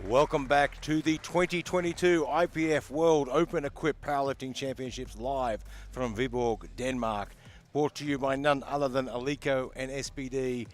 Welcome back to the 2022 IPF World Open Equipped Powerlifting Championships live from Viborg, Denmark. Brought to you by none other than Alico and SPD.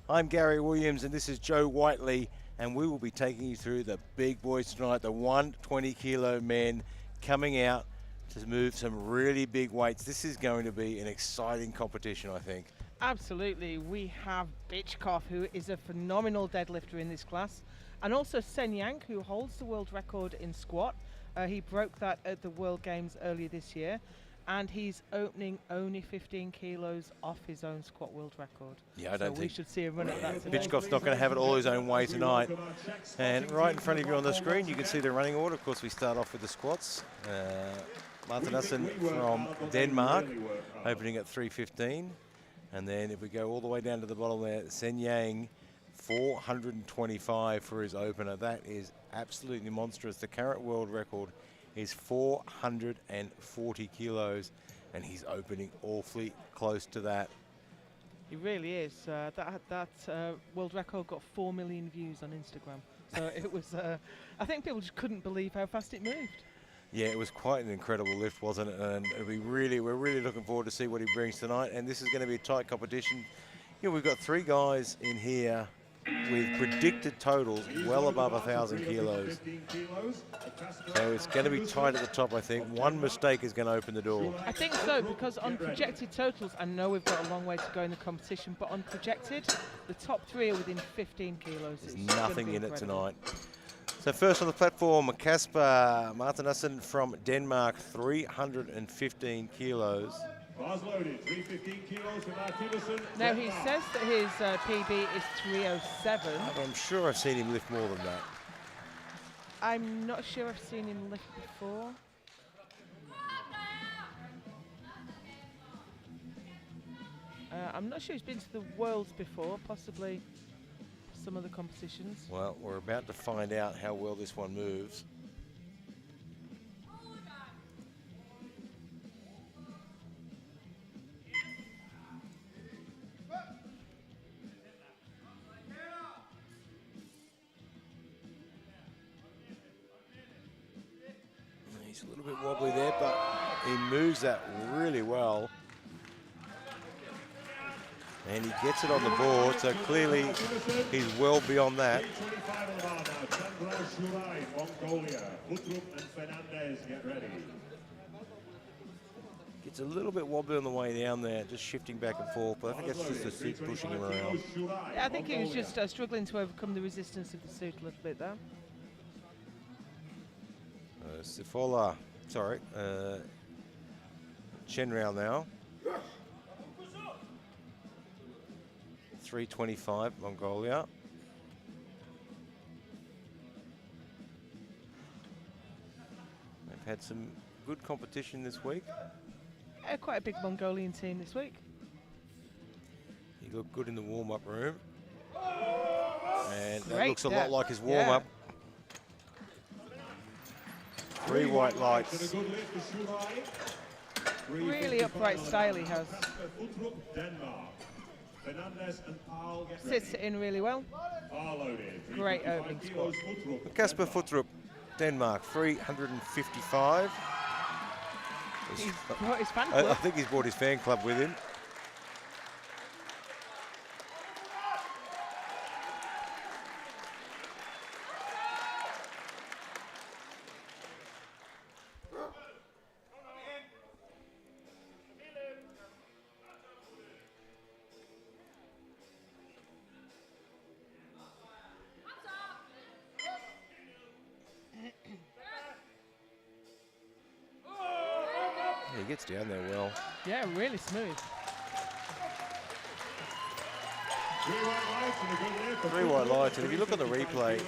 I'm Gary Williams and this is Joe Whiteley, and we will be taking you through the big boys tonight, the 120 kilo men coming out to move some really big weights. This is going to be an exciting competition, I think. Absolutely. We have Bichkov, who is a phenomenal deadlifter in this class, and also Sen Yang, who holds the world record in squat. He broke that at the World Games earlier this year, and he's opening only 15 kilos off his own squat world record. Yeah, I don't think we should see a run at that tonight. Bichkov's not going to have it all his own way tonight. And right in front of you on the screen, you can see the running order. Of course, we start off with the squats. Martinussen from Denmark, opening at 315. And then if we go all the way down to the bottom there, Sen Yang, 425 for his opener. That is absolutely monstrous. The current world record is 440 kilos, and he's opening awfully close to that. He really is. That world record got 4 million views on Instagram. So it was, I think people just couldn't believe how fast it moved. Yeah, it was quite an incredible lift, wasn't it? And we're really looking forward to see what he brings tonight. And this is going to be a tight competition. You know, we've got 3 guys in here with predicted totals well above 1,000 kilos. So it's going to be tight at the top, I think. One mistake is going to open the door. I think so, because on projected totals, I know we've got a long way to go in the competition, but on projected, the top 3 are within 15 kilos. There's nothing in it tonight. So first on the platform, Kasper Martinussen from Denmark, 315 kilos. Now he says that his PB is 307. But I'm sure I've seen him lift more than that. I'm not sure I've seen him lift before. I'm not sure he's been to the Worlds before, possibly some other competitions. Well, we're about to find out how well this one moves. He's a little bit wobbly there, but he moves that really well. And he gets it on the board, so clearly he's well beyond that. Gets a little bit wobbly on the way down there, just shifting back and forth, but I think that's just the suit pushing him around. Yeah, I think he was just struggling to overcome the resistance of the suit a little bit there. Sifola, sorry, Chenrao now. 325, Mongolia. They've had some good competition this week. Quite a big Mongolian team this week. He looked good in the warm-up room. And Great that looks a lot like his warm-up. Yeah. 3 white lights. Really upright style he has. Sits in really well. Great opening squat. Kasper Futtrup, Denmark, 355. He's brought his fan club. I think he's brought his fan club with him. He gets down there well. Yeah, really smooth. 3 white lights, and if you look at the replay,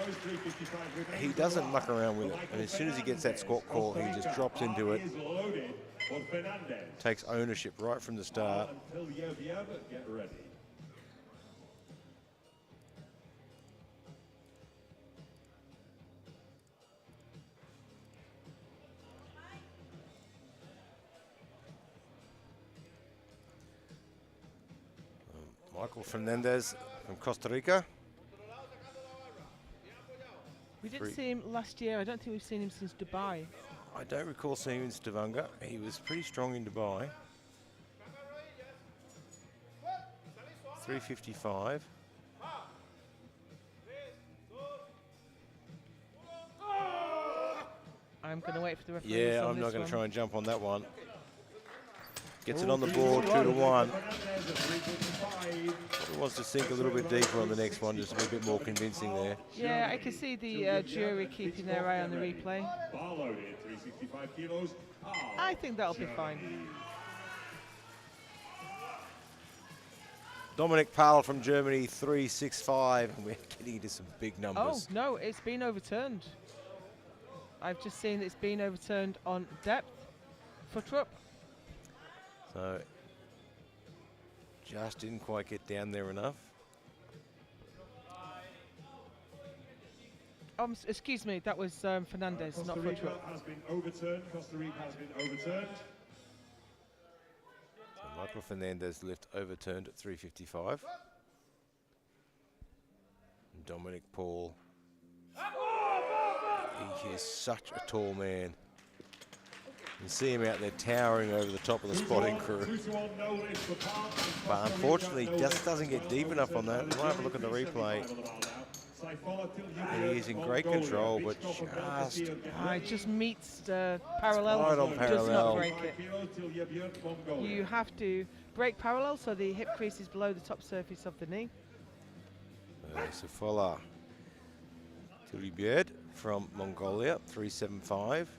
he doesn't muck around with it. And as soon as he gets that squat call, he just drops into it. Takes ownership right from the start. Michael Fernandez from Costa Rica. We didn't see him last year. I don't think we've seen him since Dubai. I don't recall seeing him in Stavanger. He was pretty strong in Dubai. 355. I'm going to wait for the referee. Yeah, I'm not going to try and jump on that one. Gets it on the board, 2-1. Probably wants to sink a little bit deeper on the next one, just to be a bit more convincing there. Yeah, I can see the jury keeping their eye on the replay. I think that'll be fine. Dominic Powell from Germany, 365. And we're getting into some big numbers. Oh, no, it's been overturned. I've just seen it's been overturned on depth for Trupp. So, just didn't quite get down there enough. Excuse me, that was Fernandez, not for Trupp. Has been overturned. Costa Rica has been overturned. So Michael Fernandez left overturned at 355. And Dominic Paul. He is such a tall man. You see him out there towering over the top of the spotting crew. But unfortunately, he just doesn't get deep enough on that. We'll have a look at the replay. And he is in great control, but just meets the parallel, right on does parallel. not break it. You have to break parallel so the hip crease is below the top surface of the knee. Safola Turibied from Mongolia, 375.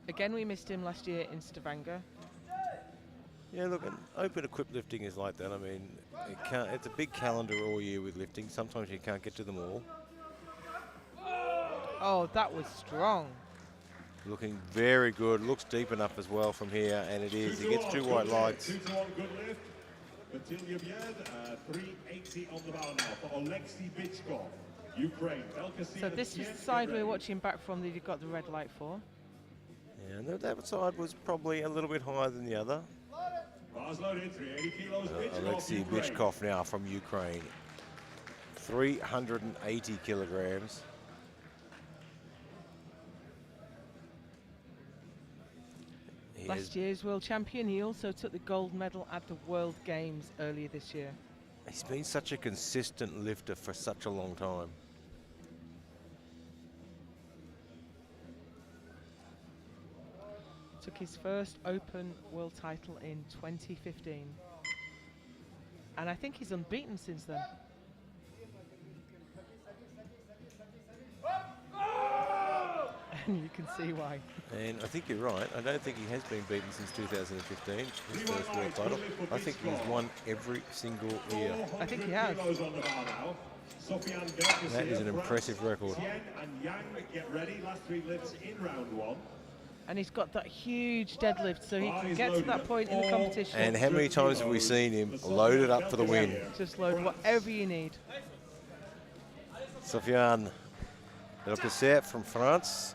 Again, we missed him last year in Stavanger. Yeah, look, open equip lifting is like that. I mean, it's a big calendar all year with lifting. Sometimes you can't get to them all. Oh, that was strong. Looking very good. Looks deep enough as well from here, and it is. He gets 2 white lights. 2-1 good lift. 380 on the bar now for Alexei Bichkov, Ukraine. So this is the side we're watching back from that you got the red light for. Yeah, and that side was probably a little bit higher than the other. Bars loaded, 380 kilos. Alexei Bichkov now from Ukraine. 380 kilograms. Last year's world champion, he also took the gold medal at the World Games earlier this year. He's been such a consistent lifter for such a long time. Took his first open world title in 2015. And I think he's unbeaten since then. And you can see why. And I think you're right. I don't think he has been beaten since 2015, his first world title. I think he's won every single year. I think he has. That is an impressive record. And he's got that huge deadlift, so he can get to that point in the competition. And how many times have we seen him loaded up for the win? Just load whatever you need. Sofiane Delcassert from France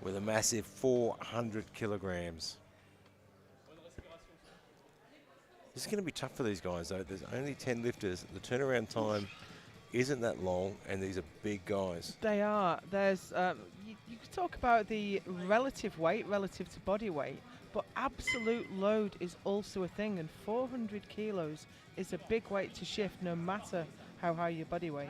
with a massive 400 kilograms. This is going to be tough for these guys, though. There's only 10 lifters. The turnaround time isn't that long, and these are big guys. They are. There's you could talk about the relative weight relative to body weight, but absolute load is also a thing, and 400 kilos is a big weight to shift no matter how high your body weight.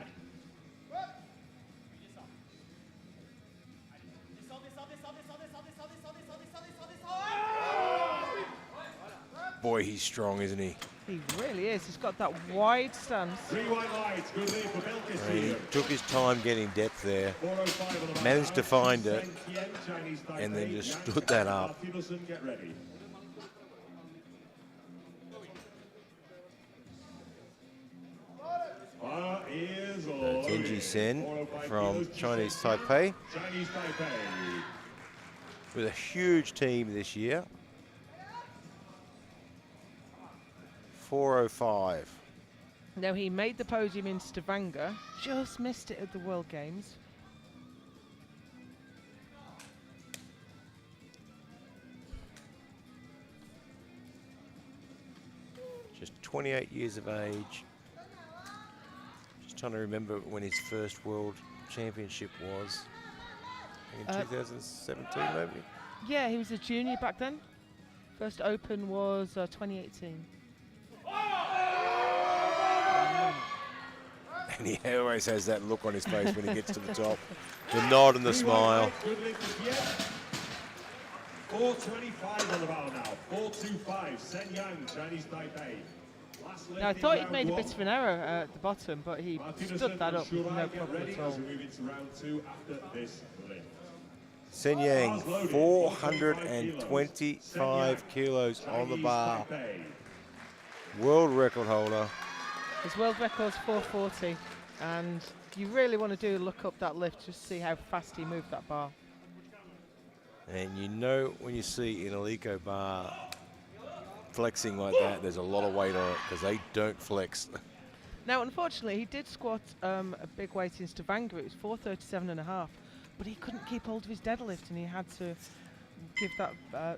Boy, he's strong, isn't he? He really is. He's got that wide stance. 3 white lights, good lead for Belkis. He took his time getting depth there, managed to find it, and then just stood that up. Tenji Sen from Chinese Taipei, with a huge team this year. 405. Now, he made the podium in Stavanger, just missed it at the World Games. 28 years of age. Just trying to remember when his first World Championship was. In 2017, maybe? Yeah, he was a junior back then. First Open was 2018. And he always has that look on his face when he gets to the top. The nod and the smile. 4:25 on the bow now. 4:25. Sen Yang, Chinese Taipei. Now, I thought he'd made a bit of an error at the bottom, but he stood that up with no problem at all. Sen Yang, 425 kilos on the bar. World record holder. His world record's 440, and you really want to do look up that lift just to see how fast he moved that bar. And you know when you see an Alico bar flexing like that, there's a lot of weight on it because they don't flex. Now, unfortunately, he did squat a big weight in Stavanger. It was 437.5, but he couldn't keep hold of his deadlift, and he had to give that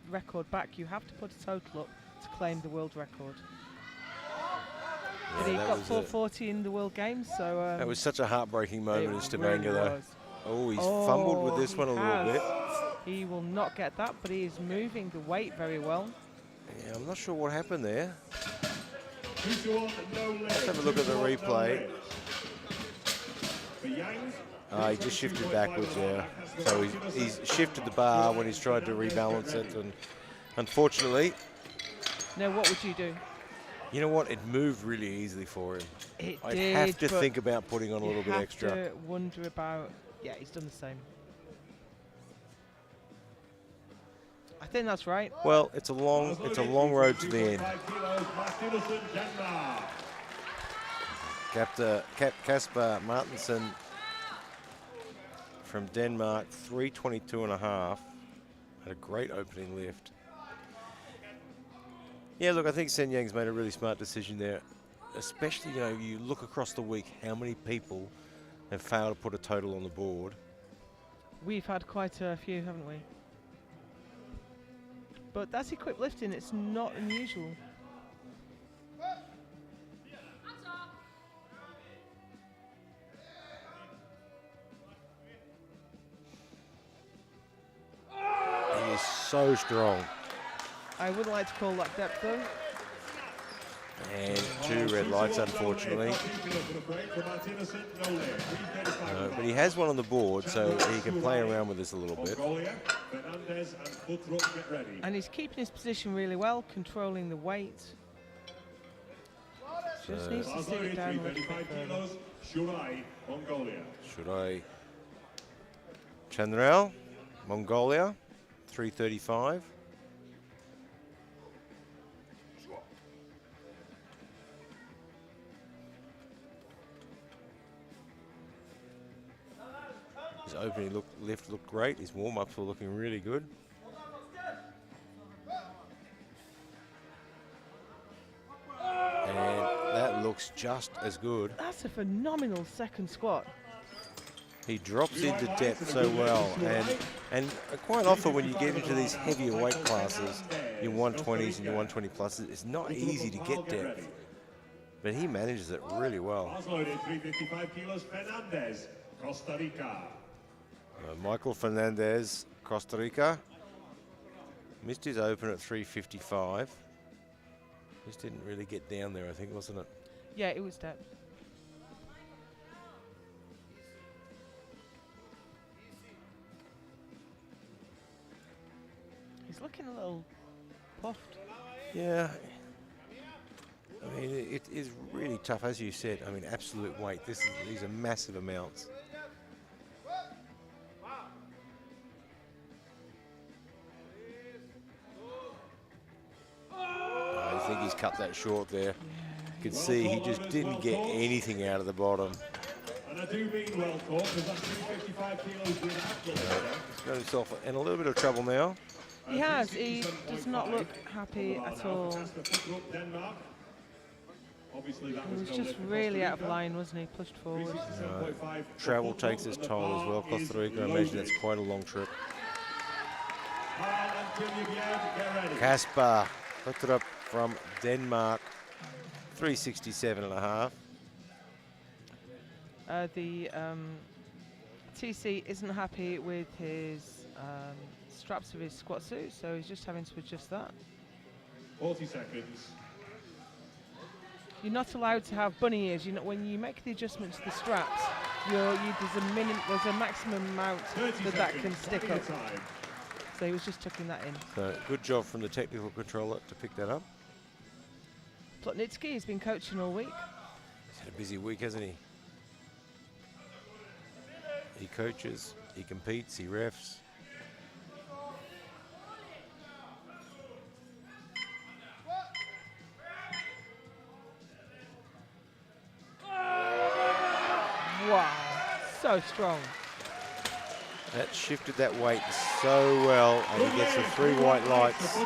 record back. You have to put a total up to claim the world record. But he got 440 in the World Games, so... that was such a heartbreaking moment in Stavanger, though. Oh, he's fumbled with this one a little bit. He will not get that, but he is moving the weight very well. Yeah, I'm not sure what happened there. Let's have a look at the replay. He just shifted backwards there. So he's shifted the bar when he's tried to rebalance it, and unfortunately... Now, what would you do? You know what? It moved really easily for him. I'd have to think about putting on a little bit extra. You have to wonder about... Yeah, he's done the same. I think that's right. Well, it's a long road to the end. Kasper Martensen from Denmark, 322.5. Had a great opening lift. Yeah, look, I think Sen Yang's made a really smart decision there. Especially, you know, you look across the week, how many people have failed to put a total on the board. We've had quite a few, haven't we? But that's equipped lifting, it's not unusual. He is so strong. I wouldn't like to call that depth, though. And 2 red lights, unfortunately. But he has one on the board, so he can play around with this a little bit. And he's keeping his position really well, controlling the weight. Just needs to sit it down a little bit further. Shurai Chandrail, Mongolia, 335. His opening lift looked great. His warm-ups were looking really good. And that looks just as good. That's a phenomenal second squat. He drops into depth so well. And quite often when you get into these heavier weight classes, your 120s and your 120 pluses, it's not easy to get depth. But he manages it really well. 355 kilos, Fernandez, Costa Rica. Michael Fernandez, Costa Rica. Missed his open at 355. Just didn't really get down there, I think, wasn't it? Yeah, it was depth. He's looking a little puffed. Yeah. I mean, it is really tough, as you said. I mean, absolute weight. These are massive amounts. I think he's cut that short there. You could see he just didn't get anything out of the bottom. And I do mean well caught, because that's 355 kilos with He's got himself in a little bit of trouble now. He has. He does not look happy at all. He was just really out of line, wasn't he? Pushed forward. Travel takes its toll as well. Costa Rica, I imagine it's quite a long trip. Kasper, looked it up from Denmark. 367.5. The TC isn't happy with his straps of his squat suit, so he's just having to adjust that. 40 seconds. You're not allowed to have bunny ears. You know, when you make the adjustment to the straps, there's a maximum amount that can stick up. So he was just tucking that in. So good job from the technical controller to pick that up. Plotnitsky has been coaching all week. He's had a busy week, hasn't he? He coaches, he competes, he refs. Wow, so strong. That shifted that weight so well, and he gets the 3 white lights.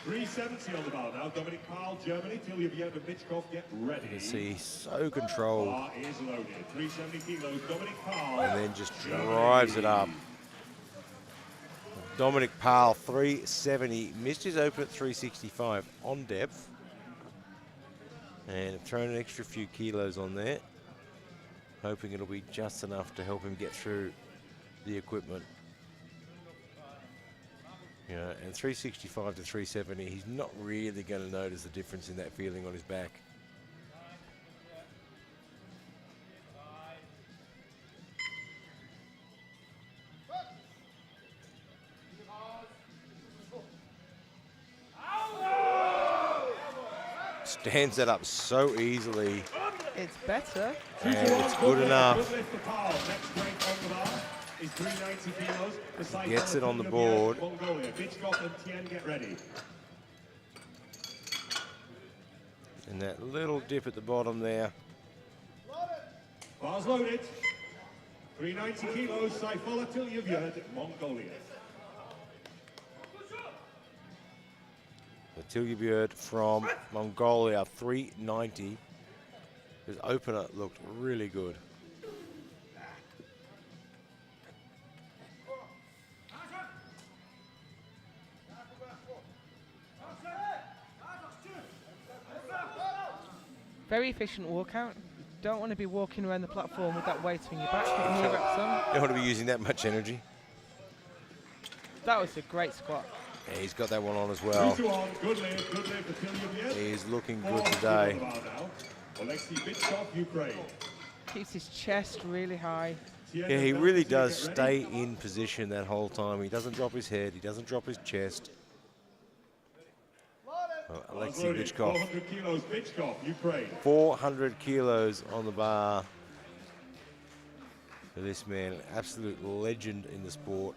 370 on the bar now. Dominic Powell, Germany. Till you've yet to Bitchkov, get ready. You can see he's so controlled. Bar is loaded. 370 kilos. Dominic Powell. And then just drives it up. Dominic Powell, 370. Missed his open at 365 on depth. And thrown an extra few kilos on there. Hoping it'll be just enough to help him get through the equipment. You know, and 365 to 370, he's not really going to notice the difference in that feeling on his back. Stands that up so easily. It's better. And it's good enough. Gets it on the board. And that little dip at the bottom there. Bars loaded. 390 kilos, Saifola Tilyavyev, Mongolia. The Tilyavyev from Mongolia, 390. His opener looked really good. Very efficient walkout. Don't want to be walking around the platform with that weight on your back. Getting your reps on. Don't want to be using that much energy. That was a great squat. Yeah, he's got that one on as well. Good live for Tilyavyev. He's looking good today. Keeps his chest really high. Yeah, he really does stay in position that whole time. He doesn't drop his head. He doesn't drop his chest. Alexei Bichkov. 400 kilos, Bichkov, Ukraine. 400 kilos on the bar for this man, an absolute legend in the sport.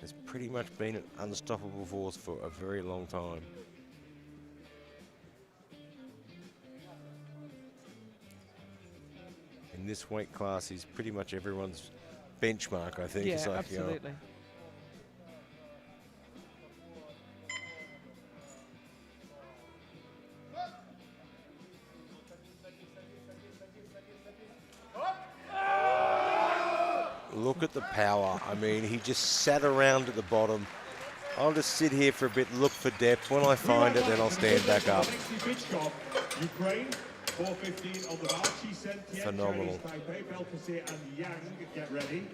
Has pretty much been an unstoppable force for a very long time. In this weight class, he's pretty much everyone's benchmark, I think. Yeah, It's like, absolutely. Look at the power. I mean, he just sat around at the bottom. I'll just sit here for a bit, look for depth. When I find it, then I'll stand back up. Ukraine, 415 on the bar. Phenomenal. Taipei, Belkacem and Yang, get ready.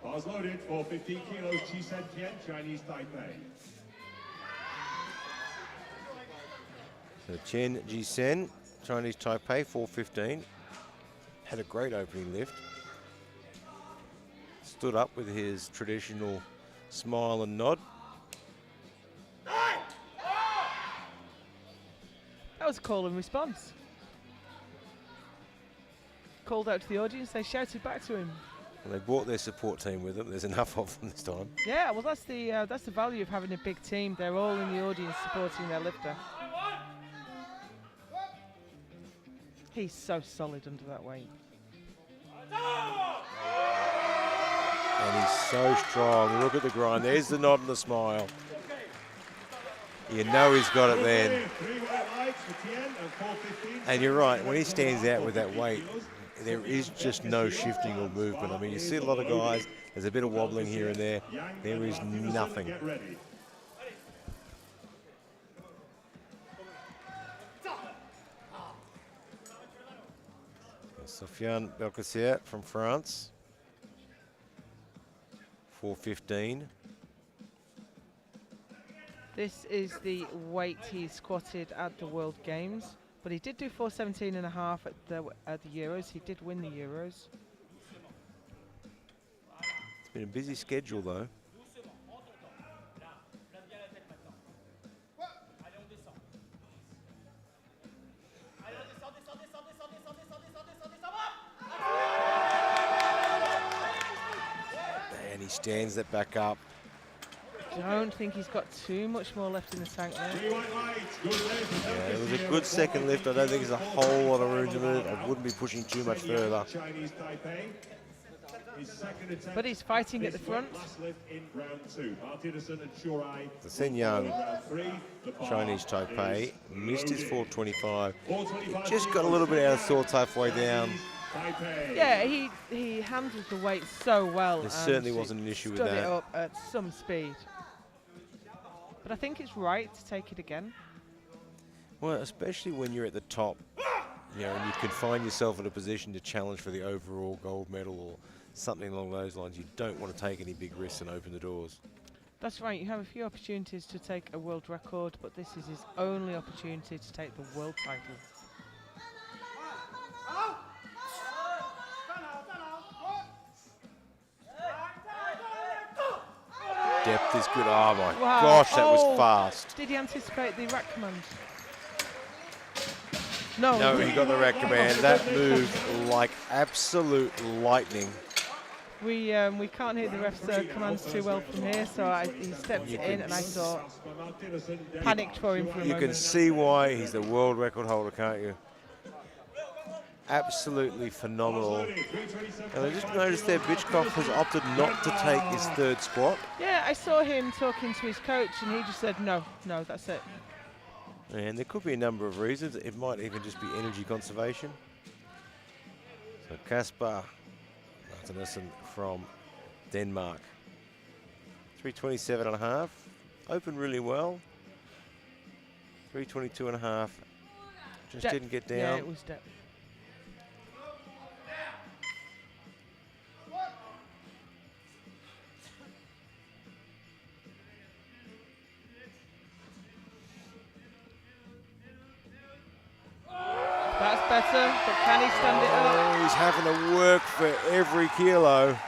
Bars loaded, 415 kilos, Chisen Tian, Chinese Taipei. So Chen Jisen, Chinese Taipei, 415. Had a great opening lift. Stood up with his traditional smile and nod. That was a call and response. Called out to the audience, they shouted back to him. And they brought their support team with them. There's enough of them this time. Yeah, well that's the value of having a big team. They're all in the audience supporting their lifter. He's so solid under that weight. And he's so strong. Look at the grind. There's the nod and the smile. You know he's got it then. And you're right, when he stands out with that weight, there is just no shifting or movement. I mean, you see a lot of guys, there's a bit of wobbling here and there. There is nothing. Sofiane Belkacem from France, 4:15. This is the weight he squatted at the World Games, but he did do 4:17.5 at the Euros. He did win the Euros. It's been a busy schedule though. And he stands that back up. I don't think he's got too much more left in the tank there. Yeah, it was a good second lift. I don't think there's a whole lot of room to move. I wouldn't be pushing too much further. But he's fighting at the front. The Shenyang Chinese Taipei missed his 4:25. He just got a little bit out of sorts halfway down. Yeah, he handled the weight so well. There certainly wasn't an issue with stood that. it up at some speed. But I think it's right to take it again. Well, especially when you're at the top, you know, and you can find yourself in a position to challenge for the overall gold medal or something along those lines. You don't want to take any big risks and open the doors. That's right, you have a few opportunities to take a world record, but this is his only opportunity to take the world title. Depth is good. Oh my Wow. gosh, that was Oh. fast. Did he anticipate the rack command? No. No, he got the rack command. That moved like absolute lightning. We can't hear the ref's commands too well from here, so he stepped in and I thought, panicked for him for a You moment. can see why he's the world record holder, can't you? Absolutely phenomenal. And I just noticed there, Bichkov has opted not to take his third squat. Yeah, I saw him talking to his coach and he just said, no, that's it. And there could be a number of reasons. It might even just be energy conservation. So Kasper Martinussen from Denmark. 327.5. Opened really well. 322.5. Just Depth. didn't get down. Yeah, it was depth. That's better, but can he stand it up? Oh, he's having to work for every kilo.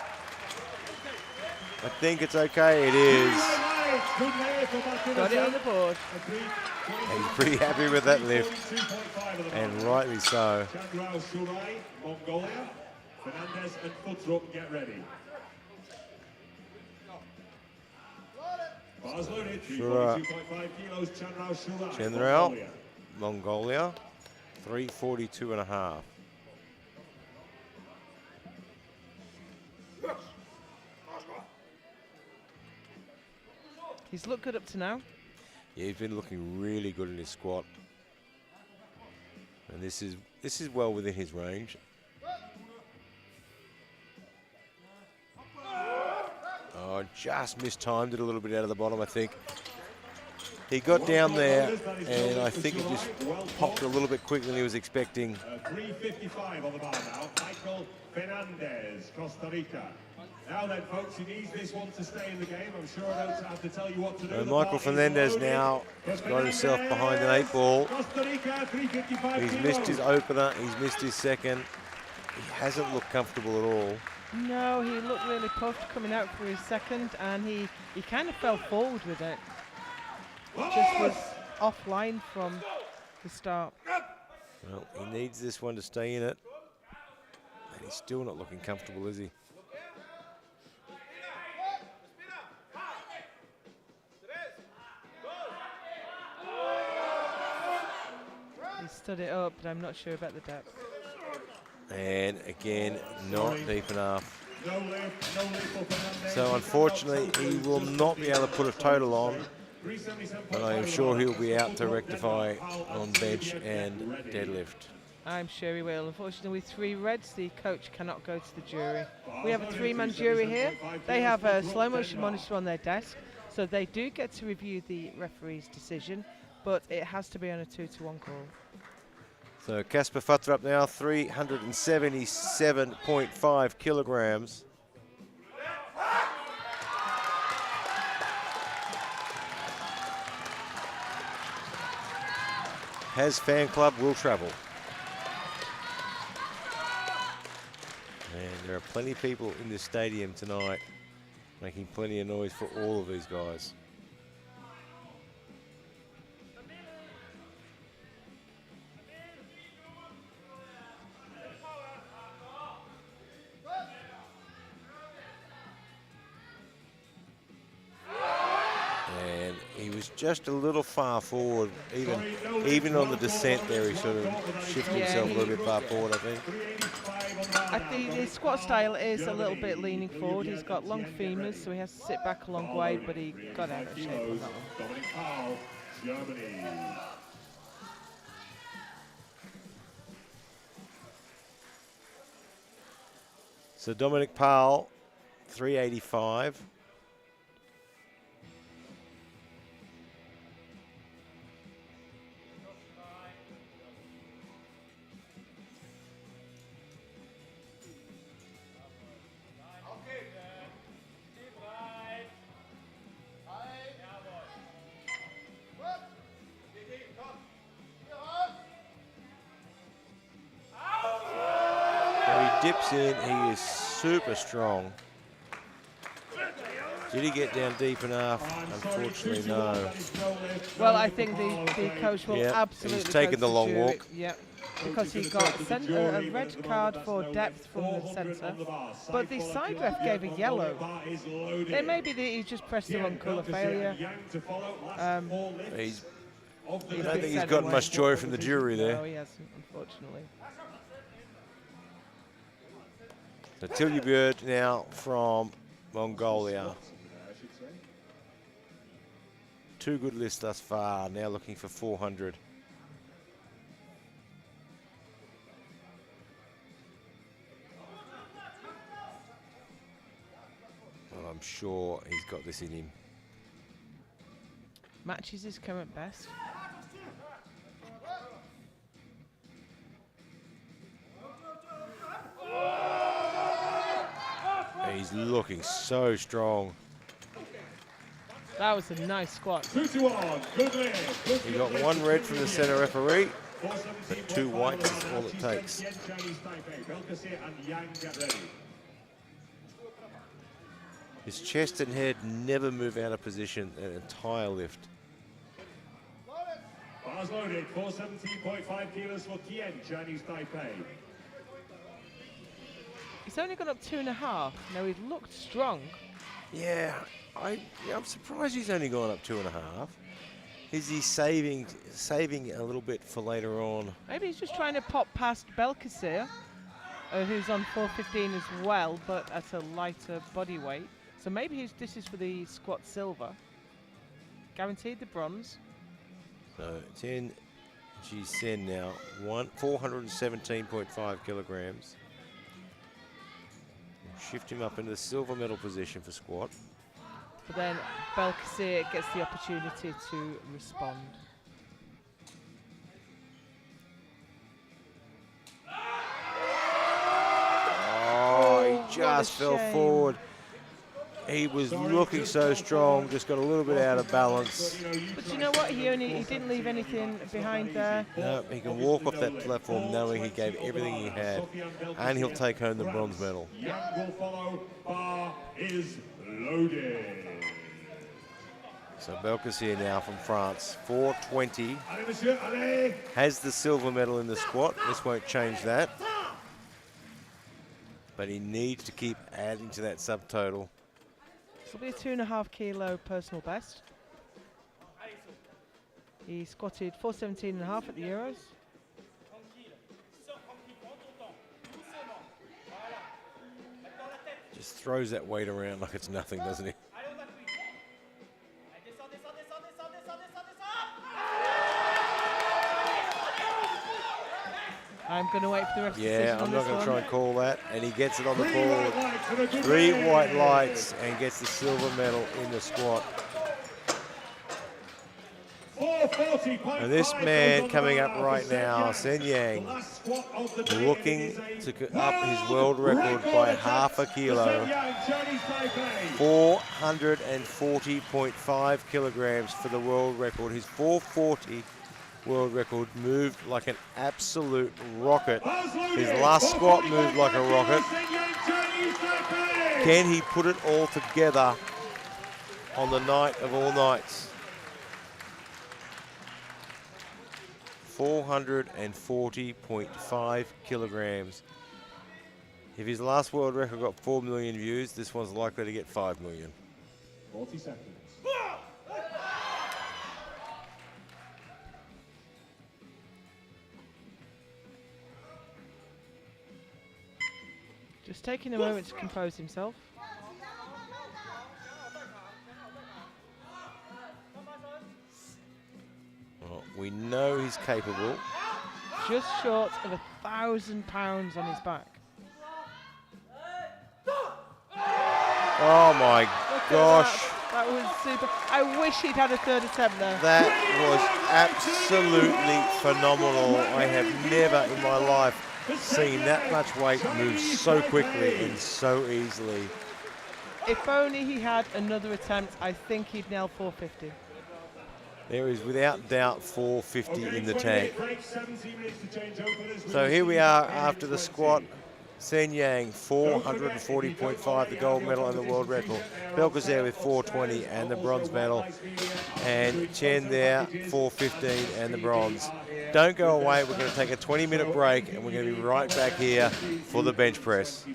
I think it's okay. It is. Got it on the board. He's pretty happy with that lift, and rightly so. Mongolia. Fernandez and Futtrup, get ready. Bars loaded, 342.5 kilos, Chanrao Shurai. General, Mongolia, 342.5. He's looked good up to now. Yeah, he's been looking really good in his squat, and this is well within his range. Oh, just mistimed it a little bit out of the bottom, I think. He got down there, and I think it just popped a little bit quicker than he was expecting. 355 on the bar now. Michael Fernandez, Costa Rica. Now then, folks, he needs this one to stay in the game. I'm sure I don't have to tell you what to do. And Michael Fernandez now has got himself behind an 8 ball. Costa Rica, 355 He's missed his opener, he's missed his second. He hasn't looked comfortable at all. No, he looked really puffed coming out for his second, and he kind of fell forward with it. Just was offline from the start. Well, he needs this one to stay in it. And he's still not looking comfortable, is he? He stood it up, but I'm not sure about the depth. And again, not deep enough. No lift for Fernandez. So unfortunately, he will not be able to put a total on, but I am sure he'll be out to rectify on bench and deadlift. I'm sure he will. Unfortunately, with 3 reds, the coach cannot go to the jury. We have a 3-man jury here. They have a slow motion monitor on their desk, so they do get to review the referee's decision, but it has to be on a 2-to-1 call. So Casper Futtrup now 377.5 kilograms. Has fan club, will travel. And there are plenty of people in this stadium tonight making plenty of noise for all of these guys. And he was just a little far forward, even on the descent there. He sort of shifted himself a little bit far forward, I think. I think the squat style is a little bit leaning forward. He's got long femurs, so he has to sit back a long way, but he got out of shape on that one. Germany. So Dominic Powell, 385. Dips in, he is super strong. Did he get down deep enough? Unfortunately, no. Well, I think the coach will absolutely he's taken the long jury. walk. Yeah, because he got sent a red card for depth from the centre, but the side ref gave a yellow. It may be that he just pressed the wrong colour failure. I don't think he's gotten much joy from the jury there. No, he hasn't, unfortunately. So Tiljebjørn now from Mongolia. 2 good lists thus far, now looking for 400. Well, I'm sure he's got this in him. Matches his current best. He's looking so strong. That was a nice squat. 2-to-1. Good lift. He got 1 red from the centre referee, but 2 whites is all it takes. His chest and head never move out of position an entire lift. Bars loaded, 417.5 kilos for Tien, Chinese Taipei. He's only gone up 2.5. Now, he looked strong. Yeah, I'm surprised he's only gone up 2.5. Is he saving a little bit for later on? Maybe he's just trying to pop past Belkacem, who's on 415 as well, but at a lighter body weight. So maybe this is for the squat silver. Guaranteed the bronze. So Tien Sen now 417.5 kilograms. Shift him up into the silver medal position for squat. But then Belkacem gets the opportunity to respond. Oh, he just fell forward. He was looking so strong, just got a little bit out of balance. But you know what? He didn't leave anything behind there. No, he can walk off that platform knowing he gave everything he had, and he'll take home the bronze medal. Yang will follow. Bar is loaded. So Belkacem now from France, 420. Has the silver medal in the squat. This won't change that. But he needs to keep adding to that subtotal. This will be a 2.5 kilo personal best. He squatted 417.5 at the Euros. Just throws that weight around like it's nothing, doesn't he? I'm going to wait for the ref decision Yeah, on I'm not this going to try one. and call that. And he gets it on the Three board. white lights and a good 3 rating. white lights and gets the silver medal in the squat. 440.5 And this goes man on the coming bar up now right for now, Sen Sen Yang. Yang, The last squat of the day, and looking it is to a up his world record by half a attempt for kilo. Sen Yang, Chinese Taipei. 440.5 kilograms for the world record. His 440 world record moved like an absolute rocket. His last squat moved like a rocket. Sen Yang, Chinese Taipei. Can he put it all together on the night of all nights? 440.5 kilograms. If his last world record got 4 million views, this one's likely to get 5 million. 40 seconds. Just taking a moment to compose himself. Well, we know he's capable. Just short of 1,000 pounds on his back. Oh my Look at gosh. That was super. I wish he'd had a third attempt there. That was absolutely phenomenal. I have never in my life seen that much weight move so quickly and so easily. If only he had another attempt, I think he'd nail 450. There is without doubt 450 in the tank. Break, 17 minutes to change openers. So here we are after the squat. Sen Yang, 440.5, the gold medal and the world record. Belka's there with 420 and the bronze medal. And Chen there, 415 and the bronze. Don't go away. We're going to take a 20-minute break and we're going to be right back here for the bench press.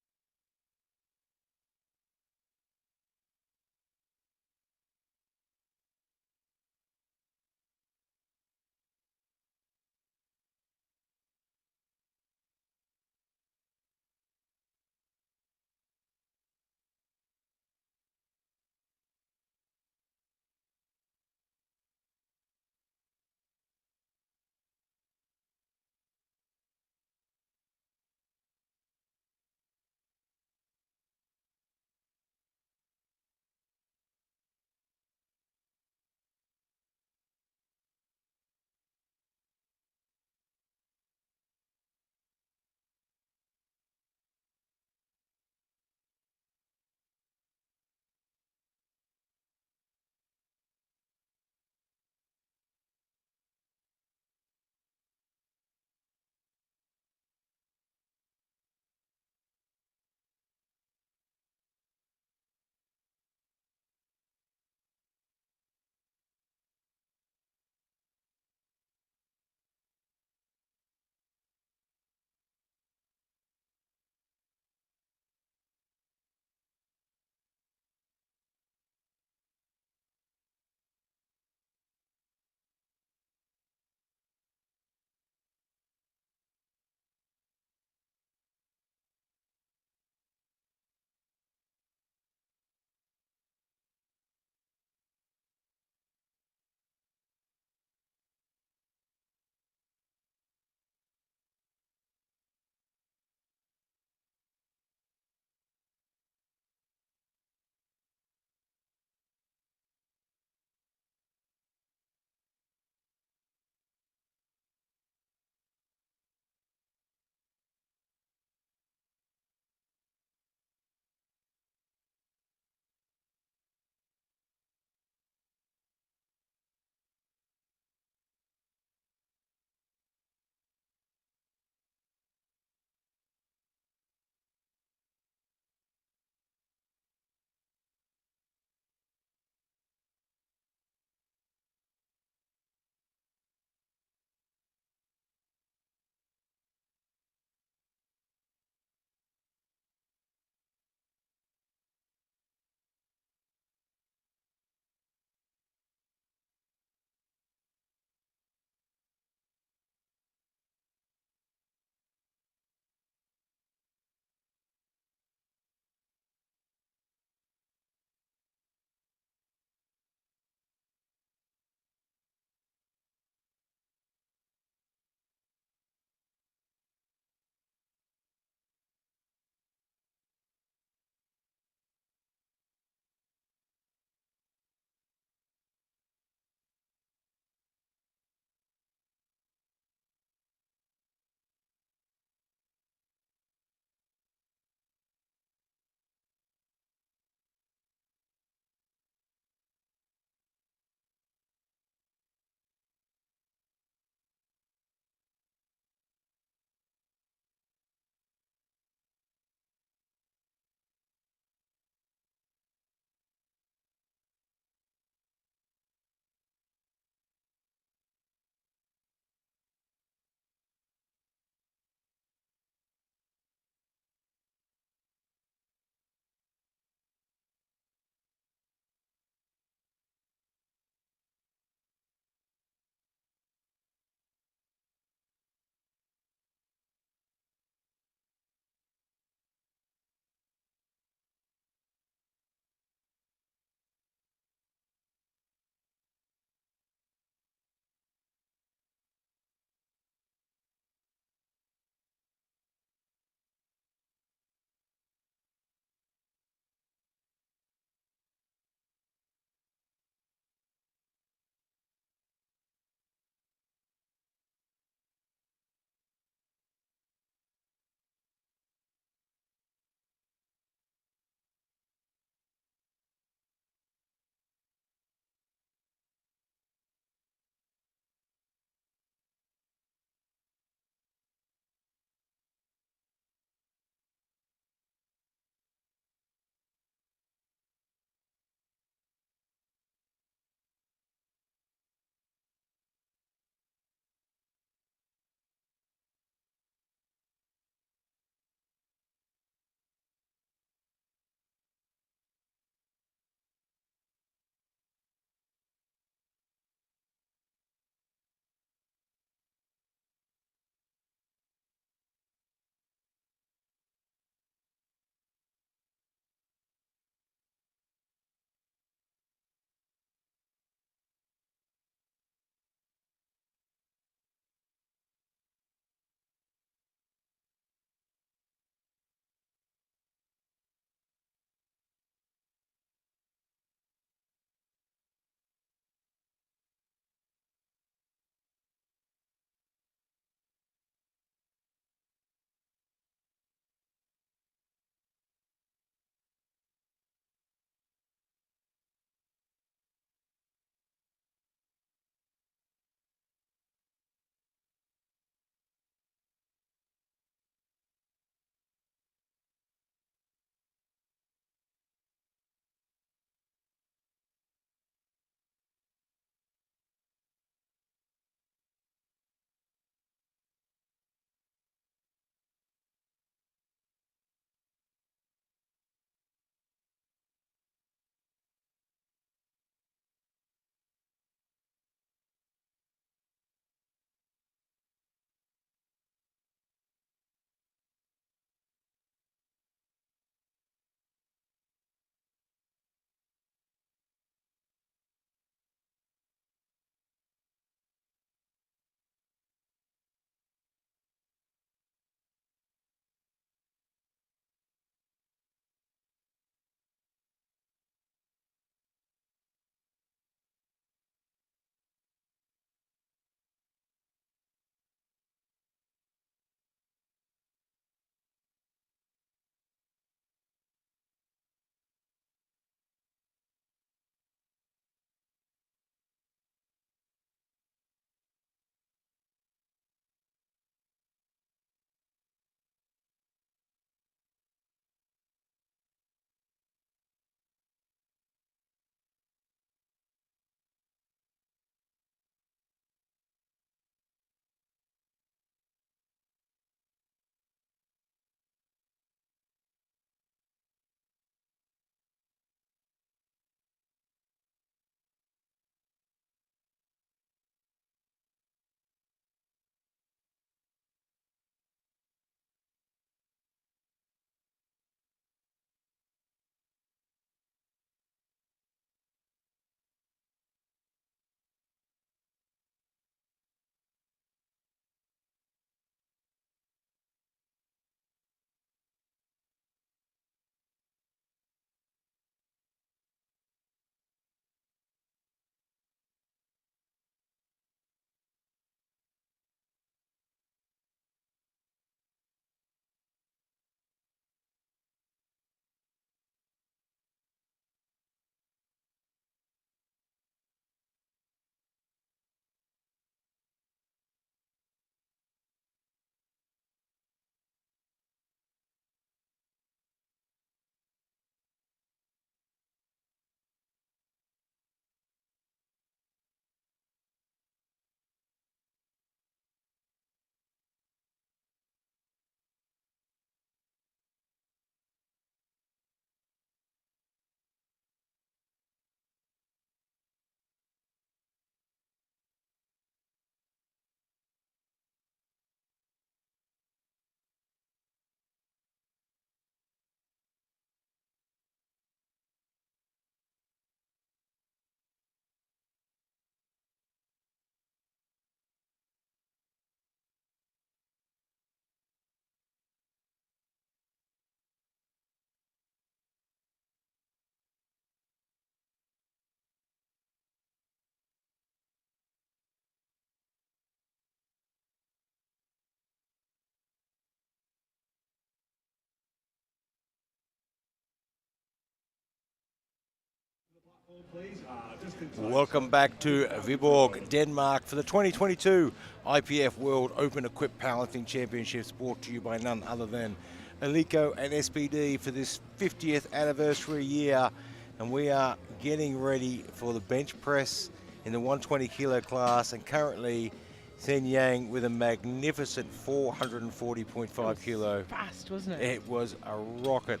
Please, just in time. Welcome back to Viborg, Denmark for the 2022 IPF World Open Equipped Powerlifting Championships, brought to you by none other than Alico and SPD for this 50th anniversary year. And we are getting ready for the bench press in the 120 kilo class, and currently Sen Yang with a magnificent 440.5 kilo. Fast, wasn't it? It was a rocket.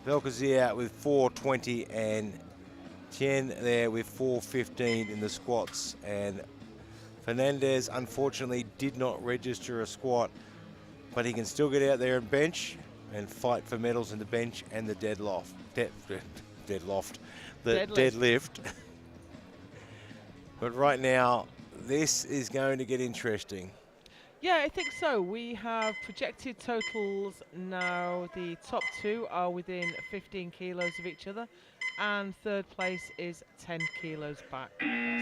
Velkazier with 420 and Tien there with 415 in the squats, and Fernandez unfortunately did not register a squat, but he can still get out there and bench and fight for medals in the bench and the deadlift. But right now, this is going to get interesting. Yeah, I think so. We have projected totals now. The top two are within 15 kilos of each other, and third place is 10 kilos back.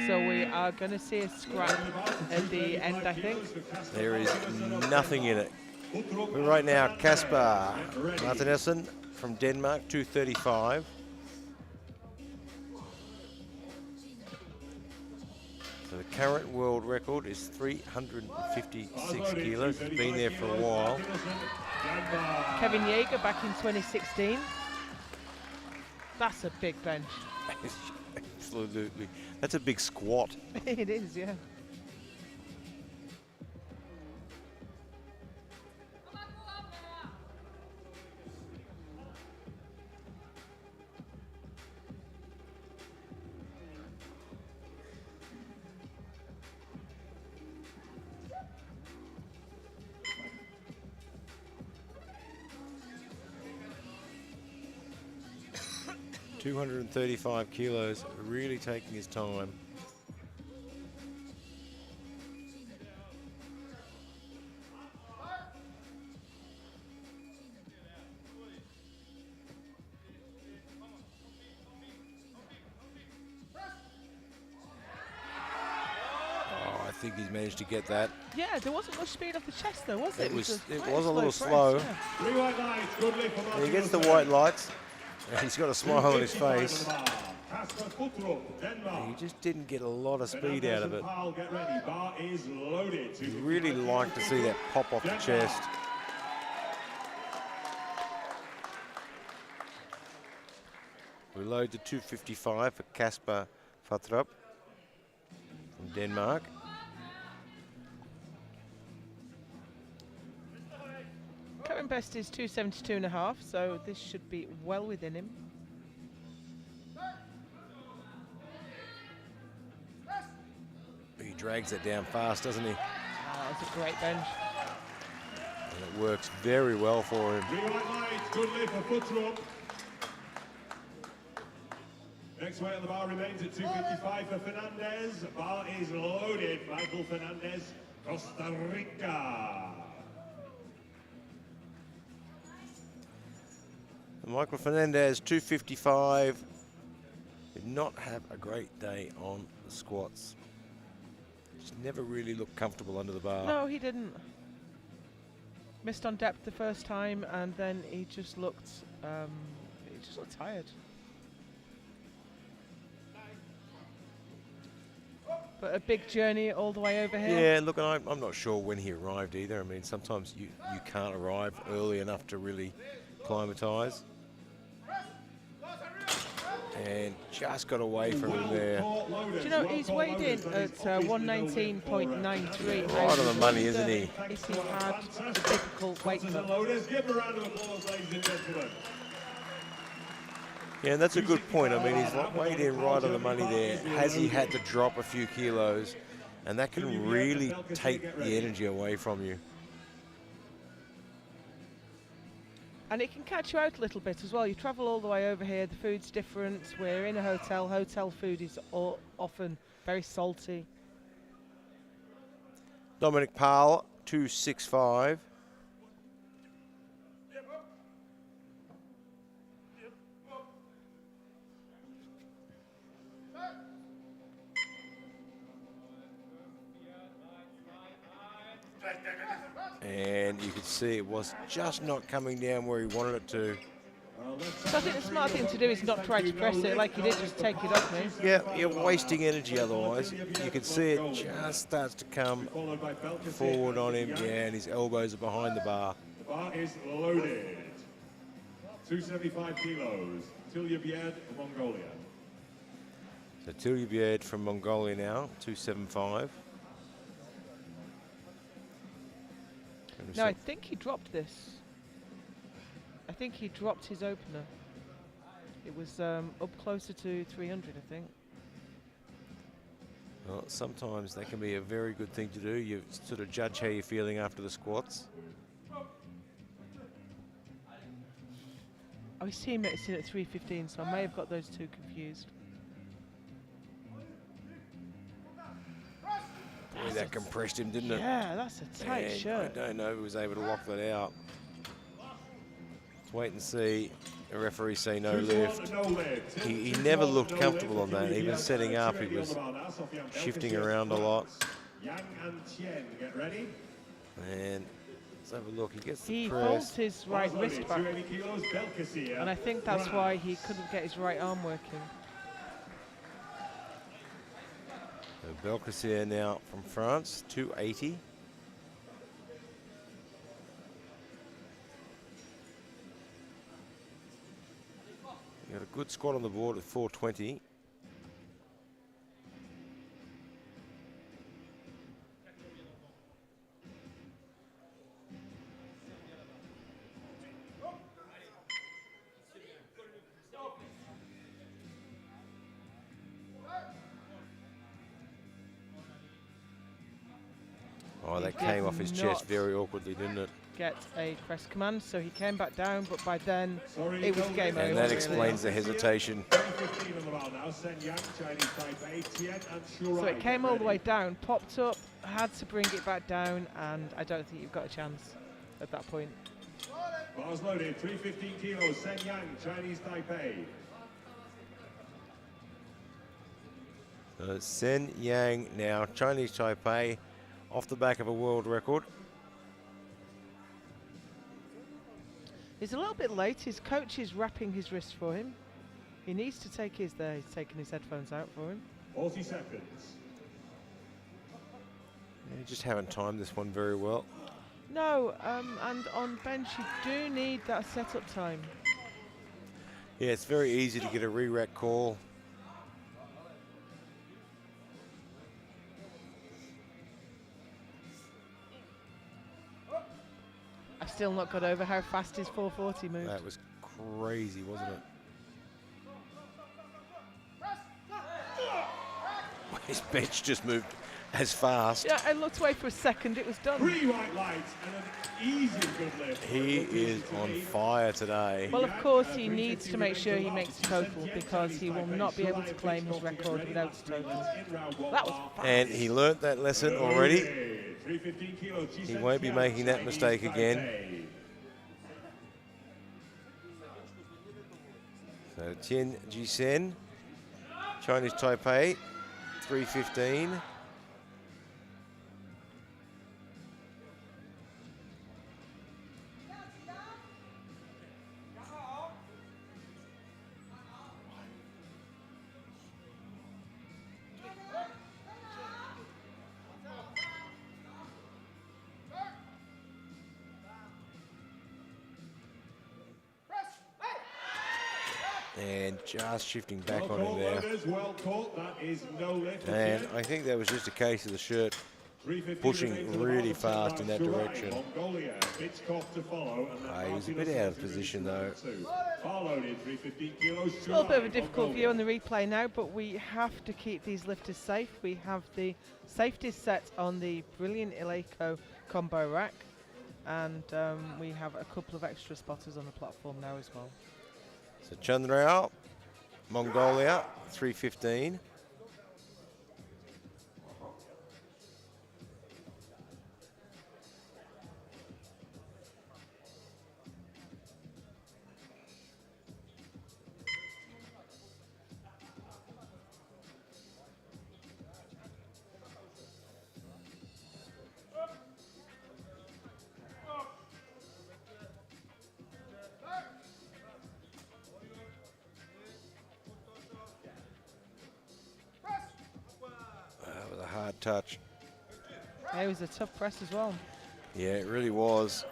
So we are going to see a scrap at the end, I think. There is nothing in it. But right now, Kasper Martinessen from Denmark, 235. So the current world record is 356 kilos. It's been there for a while. Kevin Yeager back in 2016. That's a big bench. Absolutely. That's a big squat. It is, yeah. $235 kilos, really taking his time. Oh, I think he's managed to get that. Yeah, there wasn't much speed off the chest though, was it? It was quite a little slow. press, yeah. 3 white lights, good lift from And he gets the white lights, and he's got a smile on his 255 face. on the bar. Kasper Kuttrup, Denmark. He just didn't get a lot of speed out of it. Powell, get ready. Bar is loaded. You'd really like to see that pop off the chest. We load the 255 for Kasper Kuttrup from Denmark. Current best is 272.5, so this should be well within him. He drags it down fast, doesn't he? Oh, it's a great bench. And it works very well for him. 3 white lights, good lift for Kuttrup. Next weight on the bar remains at 255 for Fernandez. Bar is loaded. Michael Fernandez, Costa Rica. Michael Fernandez, 255. Did not have a great day on the squats. Just never really looked comfortable under the bar. No, he didn't. Missed on depth the first time, and then he just looked tired. But a big journey all the way over here. Yeah, look, and I'm not sure when he arrived either. I mean, sometimes you can't arrive early enough to really acclimatise. And just got away from him there. Do you know, he's weighed in at 119.93. Right on the money, isn't he? If he had a difficult weight cut. Loaders, give a round of applause, ladies and gentlemen. Yeah, and that's a good point. I mean, he's weighed in right on the money there. Has he had to drop a few kilos? And that can really take the energy away from you. And it can catch you out a little bit as well. You travel all the way over here, the food's different. We're in a hotel. Hotel food is often very salty. Dominic Powell, 265. And you could see it was just not coming down where he wanted it to. Well, So I think the smart thing to do is not try to press it like he did, just take it off me. Yeah, you're wasting energy otherwise. You can see it just starts to come forward on him. Yeah, and his elbows are behind the bar. The bar is loaded. 275 kilos. Tiljabied, Mongolia. So Tiljabied from Mongolia now, 275. No, I think he dropped this. I think he dropped his opener. It was up closer to 300, I think. Well, sometimes that can be a very good thing to do. You sort of judge how you're feeling after the squats. Oh, his teammate is in at 315, so I may have got those two confused. Boy, that compressed him, didn't it? Yeah, that's a tight Man, shirt. I don't know if he was able to lock that out. Let's wait and see. The referee say no lift. He never looked comfortable on that. Even setting up, he was shifting around a lot. Yang and Tien, get ready. And let's have a look. He gets the He press. folds his right wrist back, 280 kilos, Belkacem. and I think that's why he couldn't get his right arm working. So Belkacem now from France, 280. Got a good squat on the board at 420. Oh, that came off his chest very awkwardly, didn't it? Get a press command, so he came back down, but by then it was game over. And that explains the hesitation. 15 on the bar now. Sen Yang, Chinese Taipei, Tien and Shurai. So it came all the Get way ready. down, popped up, had to bring it back down, and I don't think you've got a chance at that point. Bars loaded, 315 kilos. Sen Yang, Chinese Taipei. Sen Yang now, Chinese Taipei, off the back of a world record. He's a little bit late. His coach is wrapping his wrist for him. He needs to take his there. He's taking his headphones out for him. 40 seconds. Yeah, just haven't timed this one very well. No, and on bench you do need that setup time. Yeah, it's very easy to get a re-rack call. I've still not got over how fast his 440 moved. That was crazy, wasn't it? His bench just moved as fast. Yeah, I looked away for a second. It was done. 3 white lights and an easy good lift. He is on fire today. Well, of course, he needs to make sure he makes a total because he will not be able to claim his record without a total. That was fast. And he learnt that lesson already. 315 kilos. He won't be making that mistake again. So Tien Jisen, Chinese Taipei, 315. And just shifting back on him there. Well caught. That is no lift. And I think that was just a case of the shirt pushing really fast in that direction. Mongolia, Bitchkov to follow. He was a bit out of position though. Loaded, 315 kilos. It's a little bit of a difficult view on the replay now, but we have to keep these lifters safe. We have the safety set on the brilliant Ileco combo rack, and we have a couple of extra spotters on the platform now as well. So Chandrao, Mongolia, 315. that touch. Yeah, it was a tough press as well. Yeah, it really was.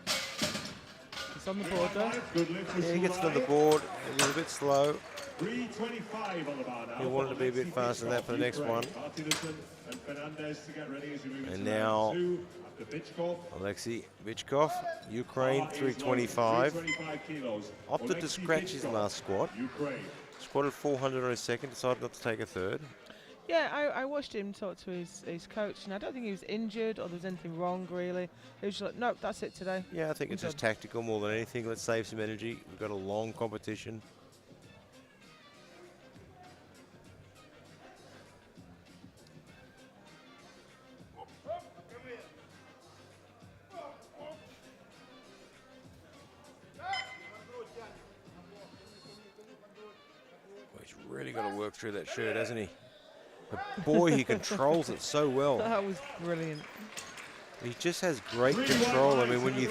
He's on the board though. Yeah, he gets to the board. He's a bit slow. 3:25 on the bar now. He wanted to be a bit faster than that for the next one. And now Alexei Vichkov, Ukraine, 325. Opted to scratch his last squat. Squatted 400 on his second, decided not to take a third. Yeah, I watched him talk to his coach, and I don't think he was injured or there was anything wrong, really. He was just like, nope, that's it today. Yeah, I think it's just tactical more than anything. Let's save some energy. We've got a long competition. Well, he's really got to work through that shirt, hasn't he? But boy, he controls it so well. That was brilliant. He just has great control. I mean, when you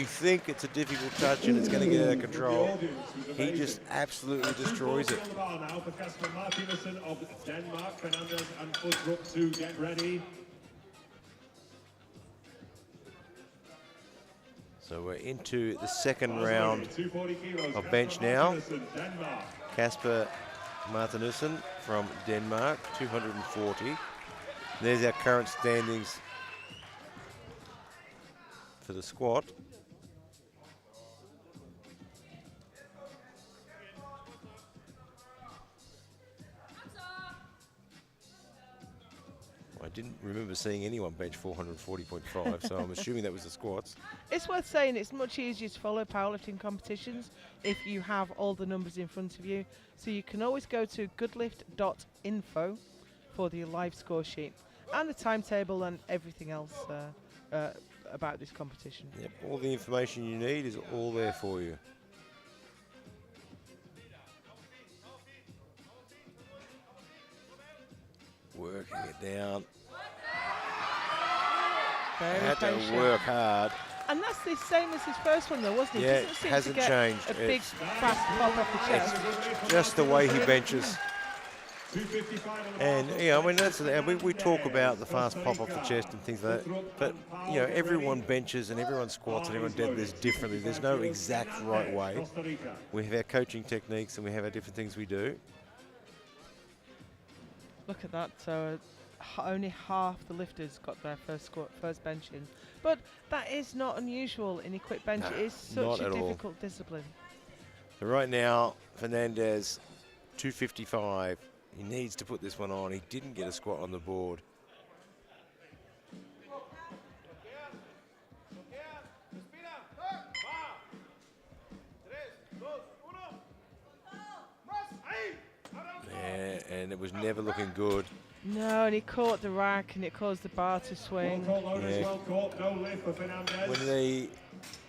think it's a difficult touch and it's going to get out of control, he just absolutely destroys it. So we're into the second round of bench now. Kasper Martinussen from Denmark, 240. There's our current standings for the squat. I didn't remember seeing anyone bench 440.5, so I'm assuming that was the squats. It's worth saying it's much easier to follow powerlifting competitions if you have all the numbers in front of you. So you can always go to goodlift.info for the live score sheet and the timetable and everything else about this competition. Yep, all the information you need is all there for you. Working it down. Very Had to patient. work hard. And that's the same as his first one, though, wasn't it? Yeah, Doesn't seem hasn't to get changed. a big, fast pop off the chest. It's just the way he benches. And yeah, I mean that's we talk about the fast pop off the chest and things like that, but you know everyone benches and everyone squats and everyone deadlifts differently. There's no exact right way. We have our coaching techniques and we have our different things we do. Look at that. So only half the lifters got their first bench in. But that is not unusual in equip bench. No, it is such a difficult discipline. So right now, Fernandez, 255. He needs to put this one on. He didn't get a squat on the board. Yeah, and it was never looking good. No, and he caught the rack and it caused the bar to swing. Yeah.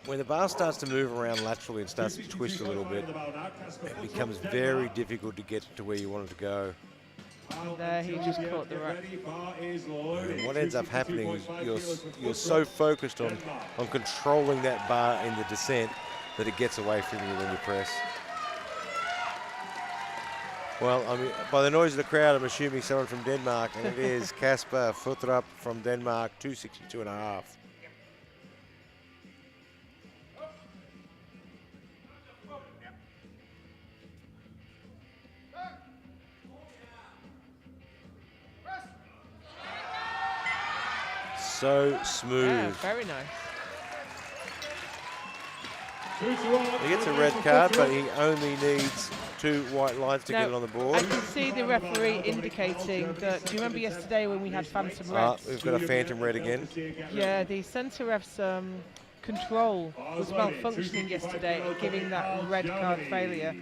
When the bar starts to move around laterally and starts to twist a little bit, it becomes very difficult to get to where you want it to go. And there he just caught the rack. And what ends up happening is you're so focused on controlling that bar in the descent that it gets away from you when you press. Well, I mean, by the noise of the crowd, I'm assuming someone from Denmark, and it is Kasper Futrup from Denmark, 262.5. So smooth. Yeah, very nice. He gets a red card, but he only needs 2 white lines to get it on the board. I can see the referee indicating that. Do you remember yesterday when we had phantom reds? We've got a phantom red again. Yeah, the centre ref's control was malfunctioning yesterday, giving that red card failure.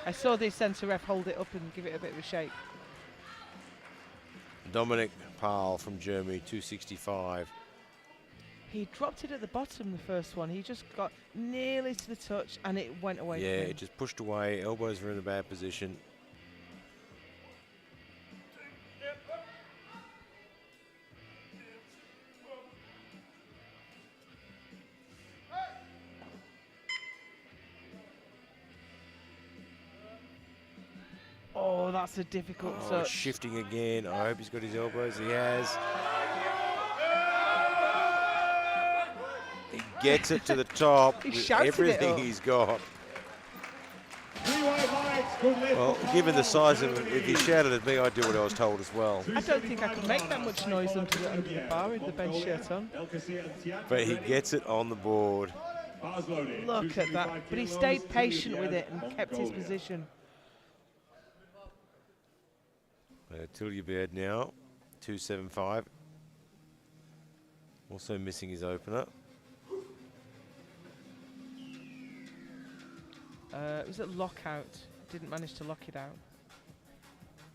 I saw the centre ref hold it up and give it a bit of a shake. Dominic Pahl from Germany, 265. He dropped it at the bottom, the first one. He just got nearly to the touch and it went away Yeah, from him. it just pushed away. Elbows were in a bad position. Oh, that's a difficult touch. Shifting again. I hope he's got his elbows. He has. He gets it to the top He with shouted it everything up. he's got. 3 wide lights, good lift. Well, given the size of him, if he shouted at me, I'd do what I was told as well. I don't think I could make that much noise under the bar with the bench shirt on. But he gets it on the board. Look at that. But he stayed patient with it and kept his position. Tilliard now, 275. Also missing his opener. Was it lockout? Didn't manage to lock it out.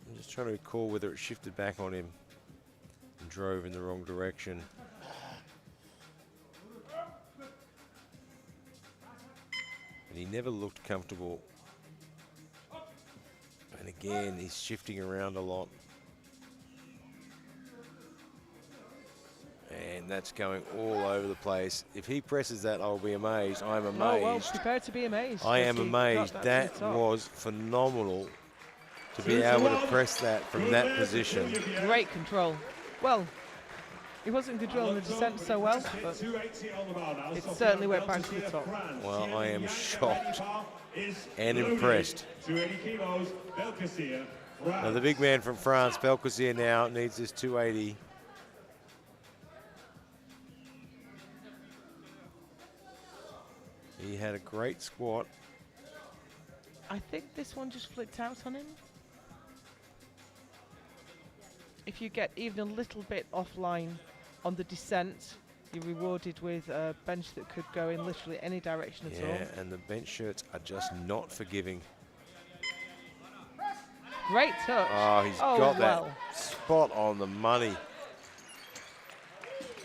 I'm just trying to recall whether it shifted back on him and drove in the wrong direction. And he never looked comfortable. And again, he's shifting around a lot. And that's going all over the place. If he presses that, I'll be amazed. I'm amazed. Oh, well, prepared to be amazed. I am He got amazed. to the That top. was phenomenal to be able to press that from that position. Great control. Well, he wasn't controlling the descent so well, but it certainly went back to the top. Well, I am shocked and impressed. Now, the big man from France, Belkacem, now needs this 280. He had a great squat. I think this one just flicked out on him. If you get even a little bit offline on the descent, you're rewarded with a bench that could go in literally any direction at all. Yeah, and the bench shirts are just not forgiving. Great touch. Oh, he's got that spot on the money.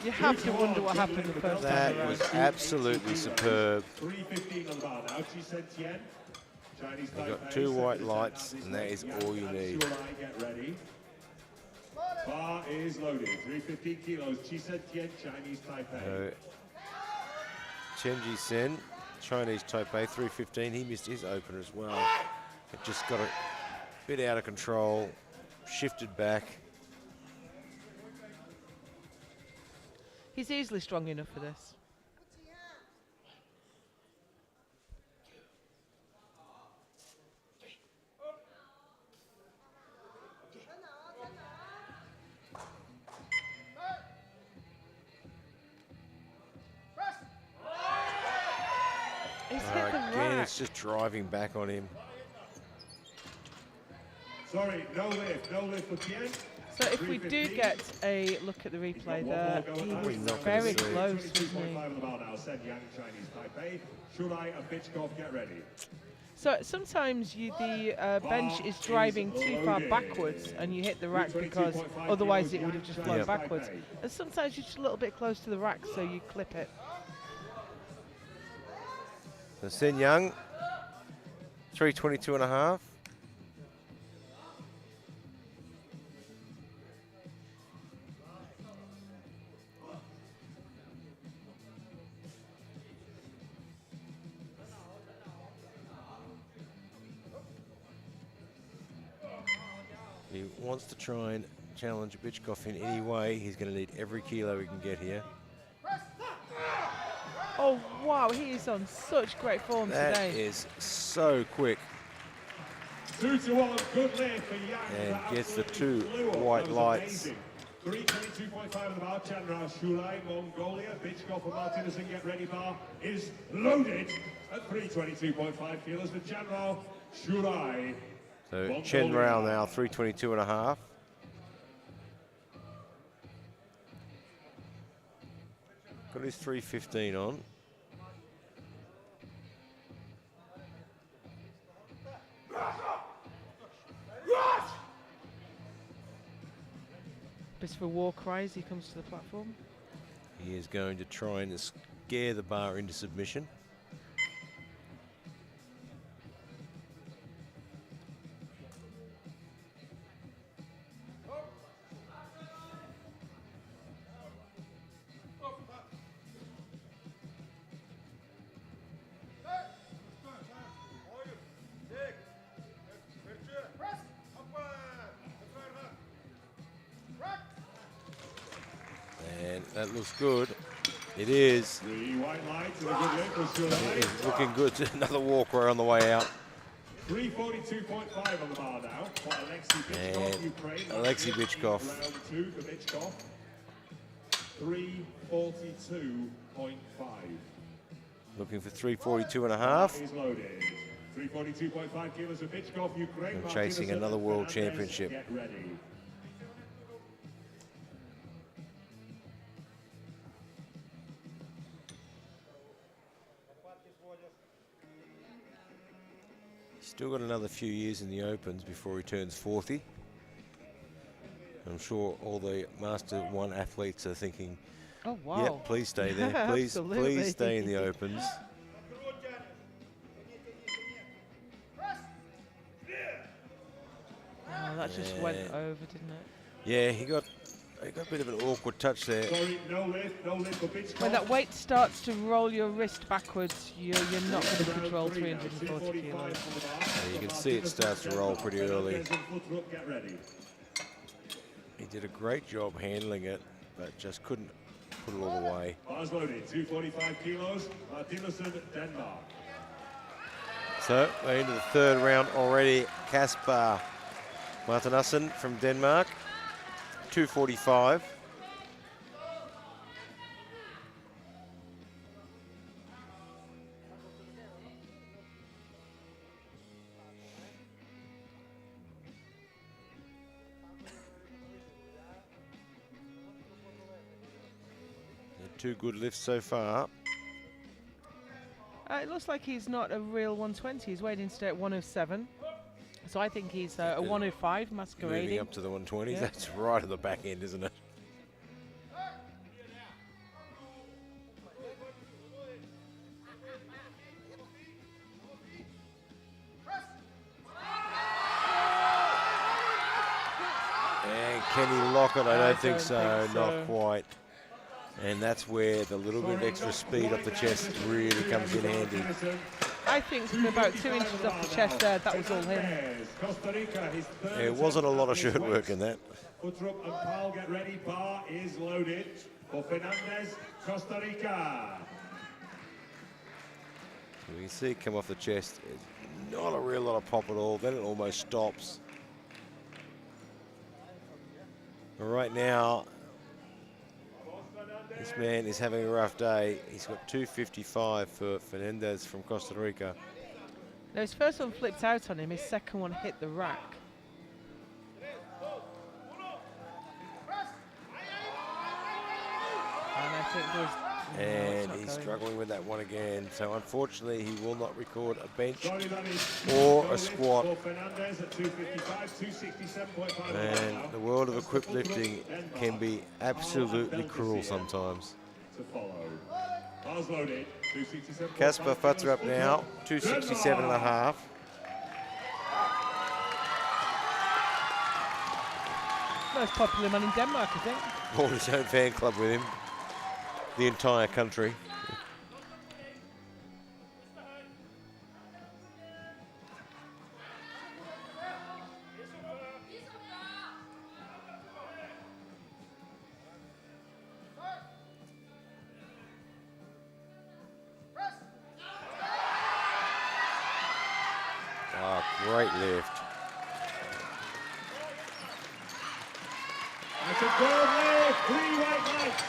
You have to wonder what happened the first time That around. was absolutely superb. 3:15 on the bar now. Chinese You've got two white lights, and that is all you need. Get ready. Bar is loaded. 315 kilos. Chisen Tian, Chinese Taipei. Chen Ji-sen, Chinese Taipei, 315. He missed his opener as well. It just got a bit out of control, shifted back. He's easily strong enough for this. He's hit the Again, rack. it's just driving back on him. Sorry, no lift for Tian. So if we do get a look at the replay there, he was not gonna very see it. close, wasn't 22.5 he? on the bar now. Sen Yang, Chinese Taipei. Shulai and Bitchkov, get ready. So sometimes the bench is driving too far backwards and you hit the rack because otherwise it would have just flown Yep. backwards. And sometimes you're just a little bit close to the rack, so you clip it. So Sen Yang, 322 and a half. He wants to try and challenge Bitchkov in any way. He's going to need every kilo he can get here. Oh wow, he is on such great form That today. is so quick. 2-1, good lift for Yang. And gets the two Blew up. white That was lights. amazing. 322.5 on the bar. Chandra Shulai, Mongolia. Bitchkov and Martinez and get ready bar is loaded at 322.5 kilos for Chandra Shulai. So Chen Rao now 322 and a half. Got his 315 on. Best for war cry as he comes to the platform. He is going to try and scare the bar into submission. That looks good. It is. The white light to the good lift for Shulai. It is looking good. Another walker on the way out. 342.5 on the bar now for Alexei And Bichkov, Ukraine. Alexei Bichkov. Round 2 for Bichkov. 342.5. Looking for 342 and a half. Is loaded. 342.5 kilos of Bichkov, Ukraine. And chasing another world championship. Get ready. Still got another few years in the Opens before he turns 40. I'm sure all the Master 1 athletes are thinking, Oh, wow. yeah, please stay there. Please, Absolutely. please stay in the Opens. Oh, that just went over, didn't it? Yeah, he got a bit of an awkward touch there. Sorry, no lift for Bichkov. When that weight starts to roll your wrist backwards, you're not going to control 340 kilos. Yeah, you can see it starts to roll pretty early. Get ready. He did a great job handling it, but just couldn't put it all the way. Bars loaded, 245 kilos. Martinussen, Denmark. So we're into the third round already. Kasper Martinussen from Denmark, 245. Two good lifts so far. It looks like he's not a real 120. He's weighed in today at 107. So I think he's a 105 masquerading. Moving up to the 120s. Yeah. That's right at the back end, isn't it? And can he lock it? I don't think so. Not quite. And that's where the little bit of extra speed up the chest really comes in handy. I think from about 2 inches off the chest there, that was all him. There wasn't a lot of shirt work in that. Uttrup and Paul, get ready. Bar is loaded for Fernandez, Costa Rica. You can see it come off the chest. It's not a real lot of pop at all. Then it almost stops. But right now, this man is having a rough day. He's got 255 for Fernandez from Costa Rica. Now his first one flipped out on him, his second one hit the rack. And I think there's... And he's struggling with that one again. So unfortunately, he will not record a bench or a squat. And the world of equipped lifting can be absolutely cruel sometimes. Kasper Futzer up now, 267 and a half. Most popular man in Denmark, I think. Brought his own fan club with him. The entire country. Oh, great lift. That's a gold lift, 3 white lights.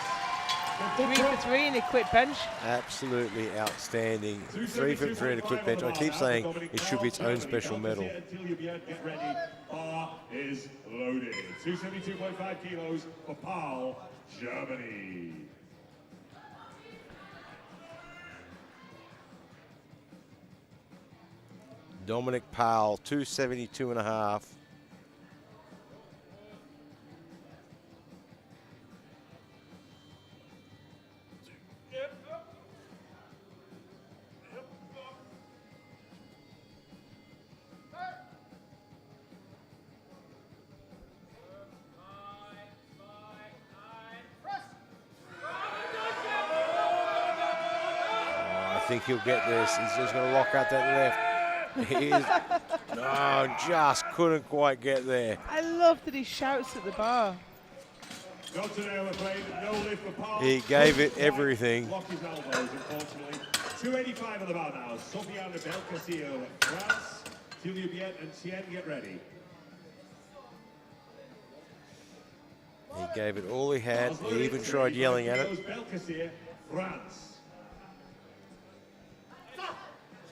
3 for 3 in a quick bench. Absolutely outstanding. 3 for 3 in a quick bench. I keep saying it should be its own special medal. Get ready. Bar is loaded. 272.5 kilos for Paul, Germany. Dominic Powell, 272 and a half. I think he'll get this. He's just going to lock out that left. He is, no, just couldn't quite get there. I love that he shouts at the bar. Not today, I'm afraid. No lift for Park. He gave it everything. Block his elbows, unfortunately. 285 on the bar now. Sofiane Belkacil, France. Tilly Biet and Tien, get ready. He gave it all he had. He even tried yelling at it. Belkacil, France.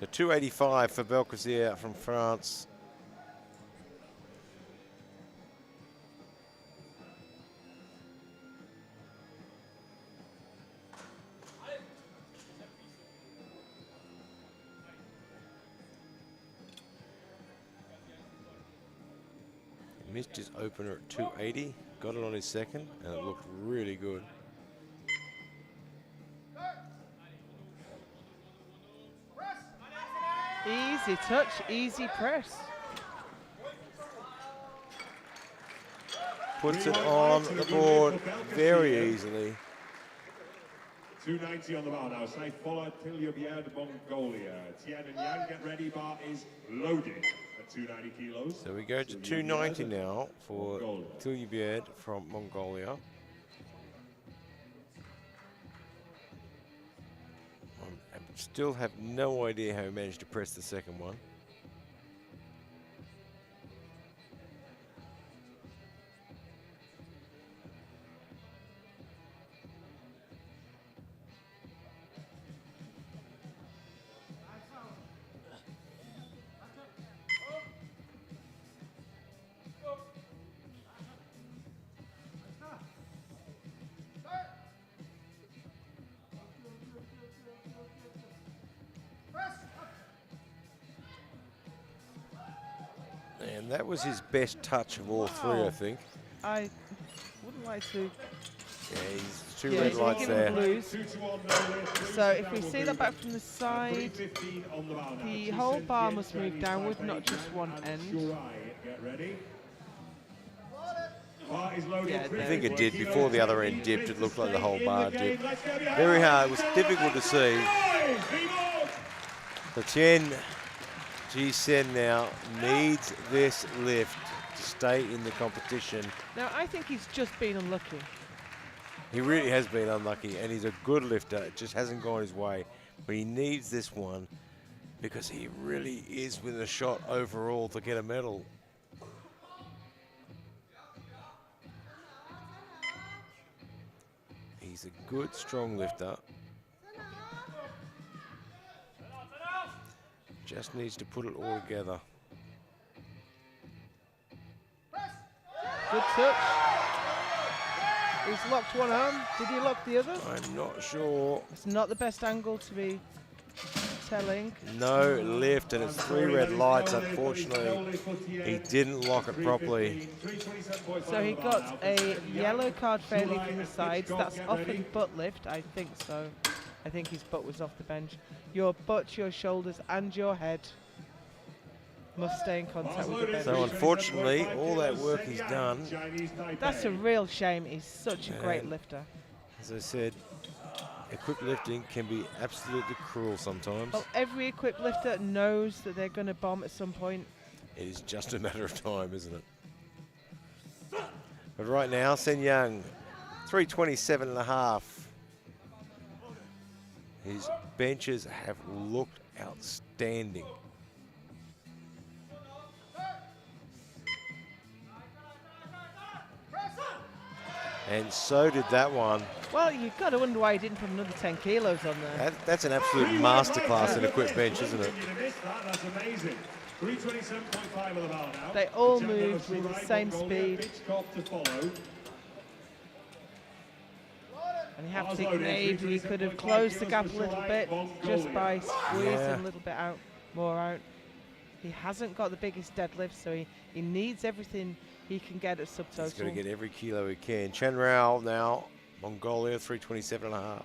So 285 for Belkacil from France. Missed his opener at 280, got it on his second, and it looked really good. Easy touch, easy press. Puts it on the board very easily. 290 on the bar now. Side follow, Tilly Biet, Mongolia. Tien and Yang, get ready. Bar is loaded. 290 kilos. So we go to 290 now for Tilly from Mongolia. I still have no idea how he managed to press the second one. And that was his best touch of all three, I think. I wouldn't like to. Yeah, he's two Yeah, red he's lights giving there. blues. So if we see that back from the side, the whole bar must move downward, not just one end. Yeah, I think it did. Before the other end dipped, it looked like the whole bar dipped. Very hard. It was difficult to see. But Tien Sen now needs this lift to stay in the competition. Now, I think he's just been unlucky. He really has been unlucky, and he's a good lifter. It just hasn't gone his way. But he needs this one because he really is with a shot overall to get a medal. He's a good, strong lifter. Just needs to put it all together. Good touch. He's locked one arm. Did he lock the other? I'm not sure. It's not the best angle to be telling. No lift, and it's three red lights. Unfortunately, he didn't lock it properly. So he got a yellow card fairly from the sides. That's often butt lift, I think so. I think his butt was off the bench. Your butt, your shoulders, and your head must stay in contact with the bench. So unfortunately, all that work he's done. That's a real shame. He's such a great lifter. As I said, equipped lifting can be absolutely cruel sometimes. Well, every equipped lifter knows that they're going to bomb at some point. It is just a matter of time, isn't it? But right now, Sen Yang, 327.5. His benches have looked outstanding. And so did that one. Well, you've got to wonder why he didn't put another 10 kilos on there. That's an absolute masterclass in equipped bench, isn't it? That's amazing. 327.5 of the bar now. They all moved with the same speed. And you have to think maybe he could have closed the gap a little bit just by squeezing a little bit out, more out. He hasn't got the biggest deadlift, so he needs everything he can get at subtotal. He's got to get every kilo he can. Chen Rao now, Mongolia, 327.5.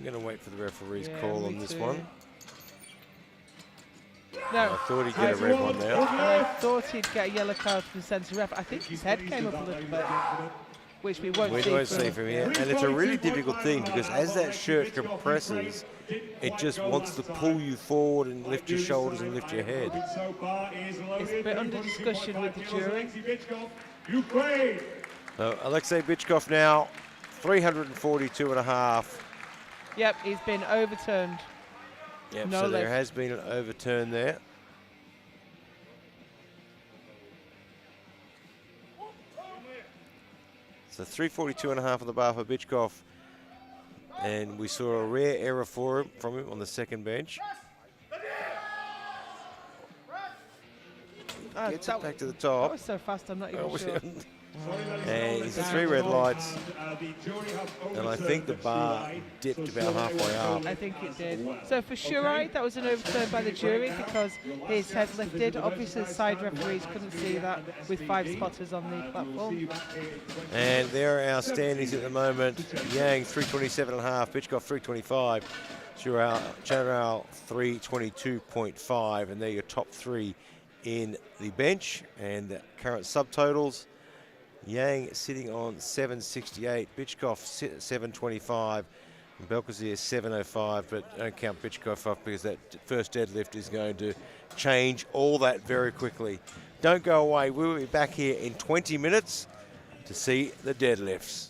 I'm going to wait for the referee's Yeah, call me on this too. one. No, I thought he'd get a red one now. and I thought he'd get a yellow card from the centre ref. I think his head came up a little bit, which we won't We see. won't see from here. And it's a really difficult thing because as that shirt compresses, it just wants to pull you forward and lift your shoulders and lift your head. It's a bit under discussion with the jury. So Alexei Bichkov now, 342.5. Yep, he's been overturned. Yep, No so there lift. has been an overturn there. So 342.5 on the bar for Bichkov. And we saw a rare error from him on the second bench. Gets it back to the That top. was so fast, I'm not even sure. And it's 3 red lights. And I think the bar dipped about halfway up. I think it did. So for Shurai, that was an overturn by the jury because his head lifted. Obviously, the side referees couldn't see that with 5 spotters on the platform. And there are our standings at the moment. Yang 327.5, Bichkov 325, Charal 322.5, and they're your top 3 in the bench. And the current subtotals: Yang sitting on 768, Bichkov 725, and Belkazir 705, but don't count Bichkov off because that first deadlift is going to change all that very quickly. Don't go away. We will be back here in 20 minutes to see the deadlifts.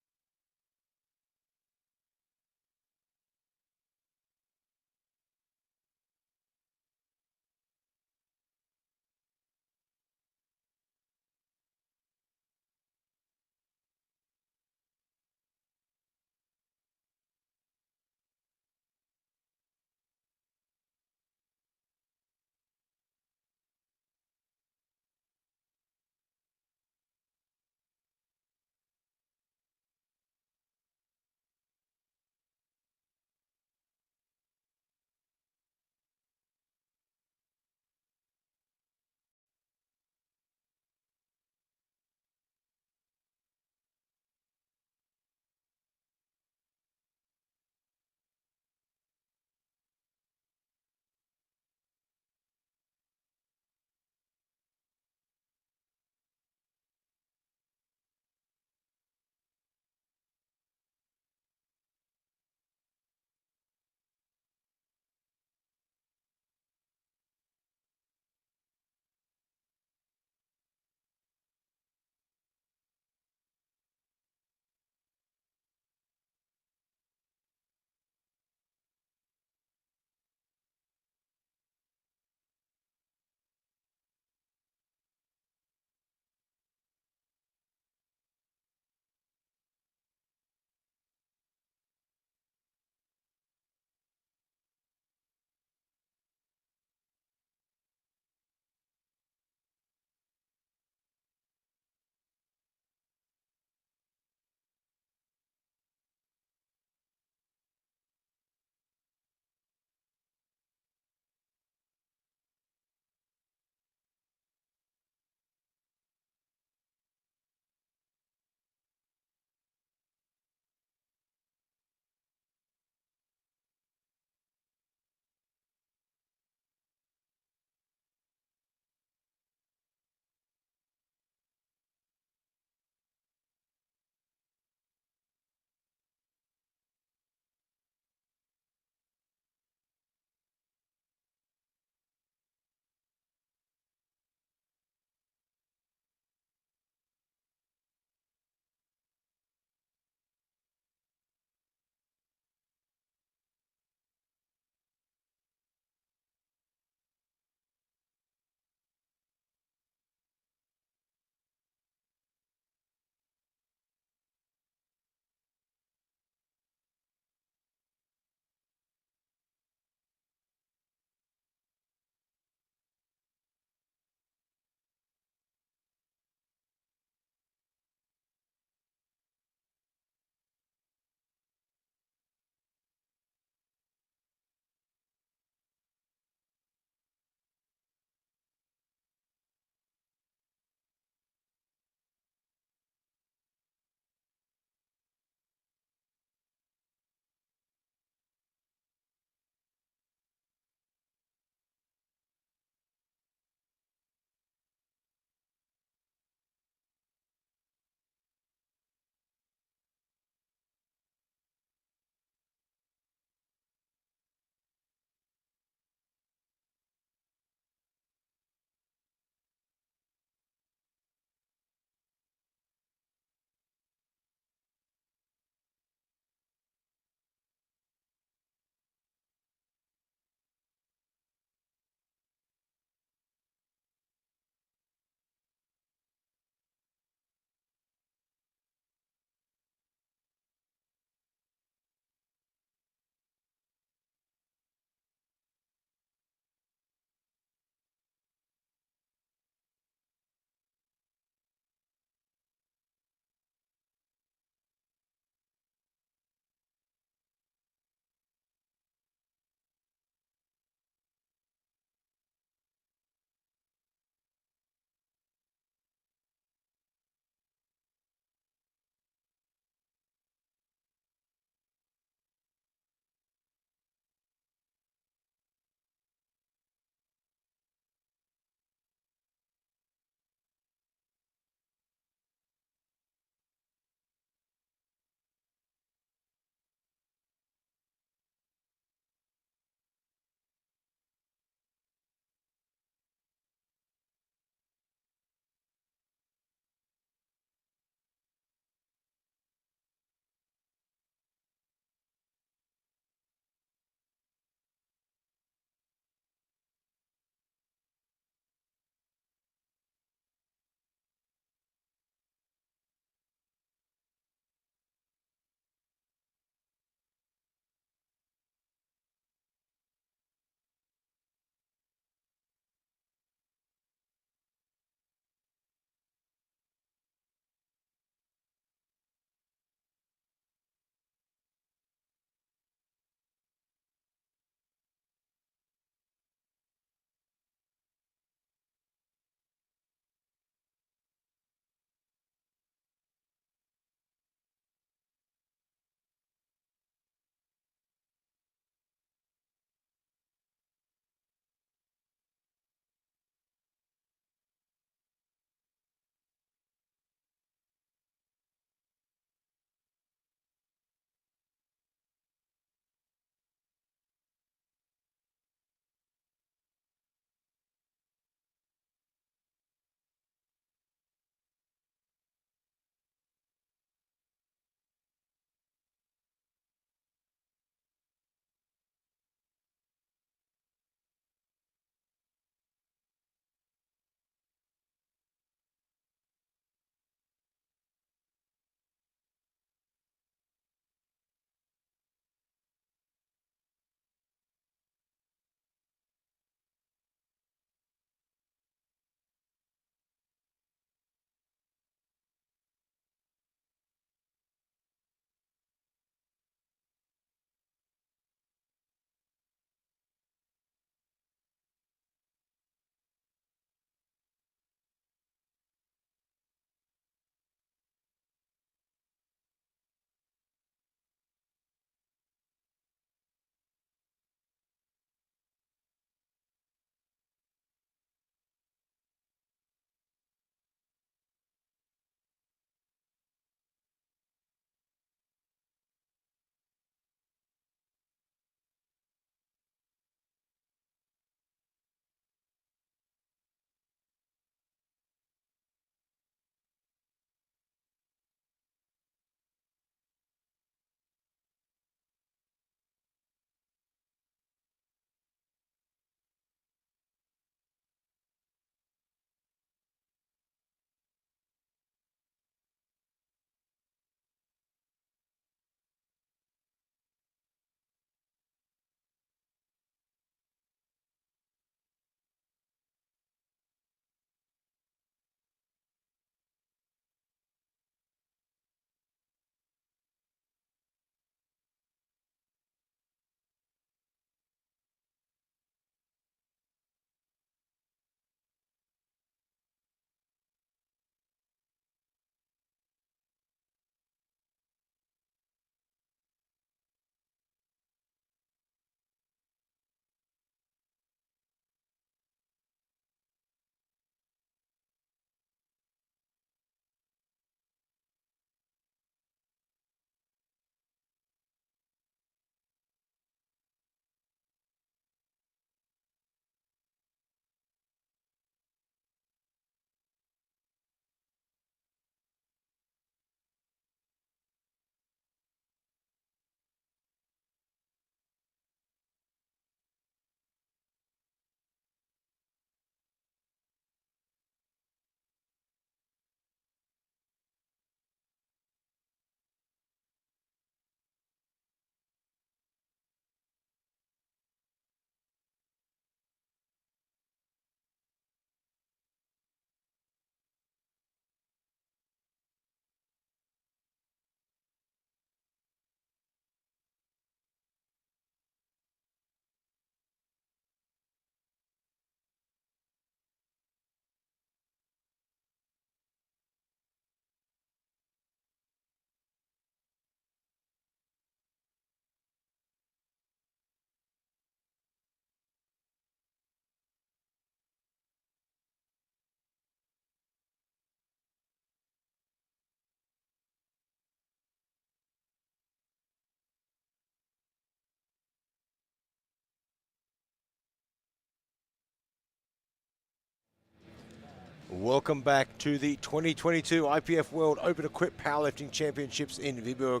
Welcome back to the 2022 IPF World Open Equipped Powerlifting Championships in Viborg,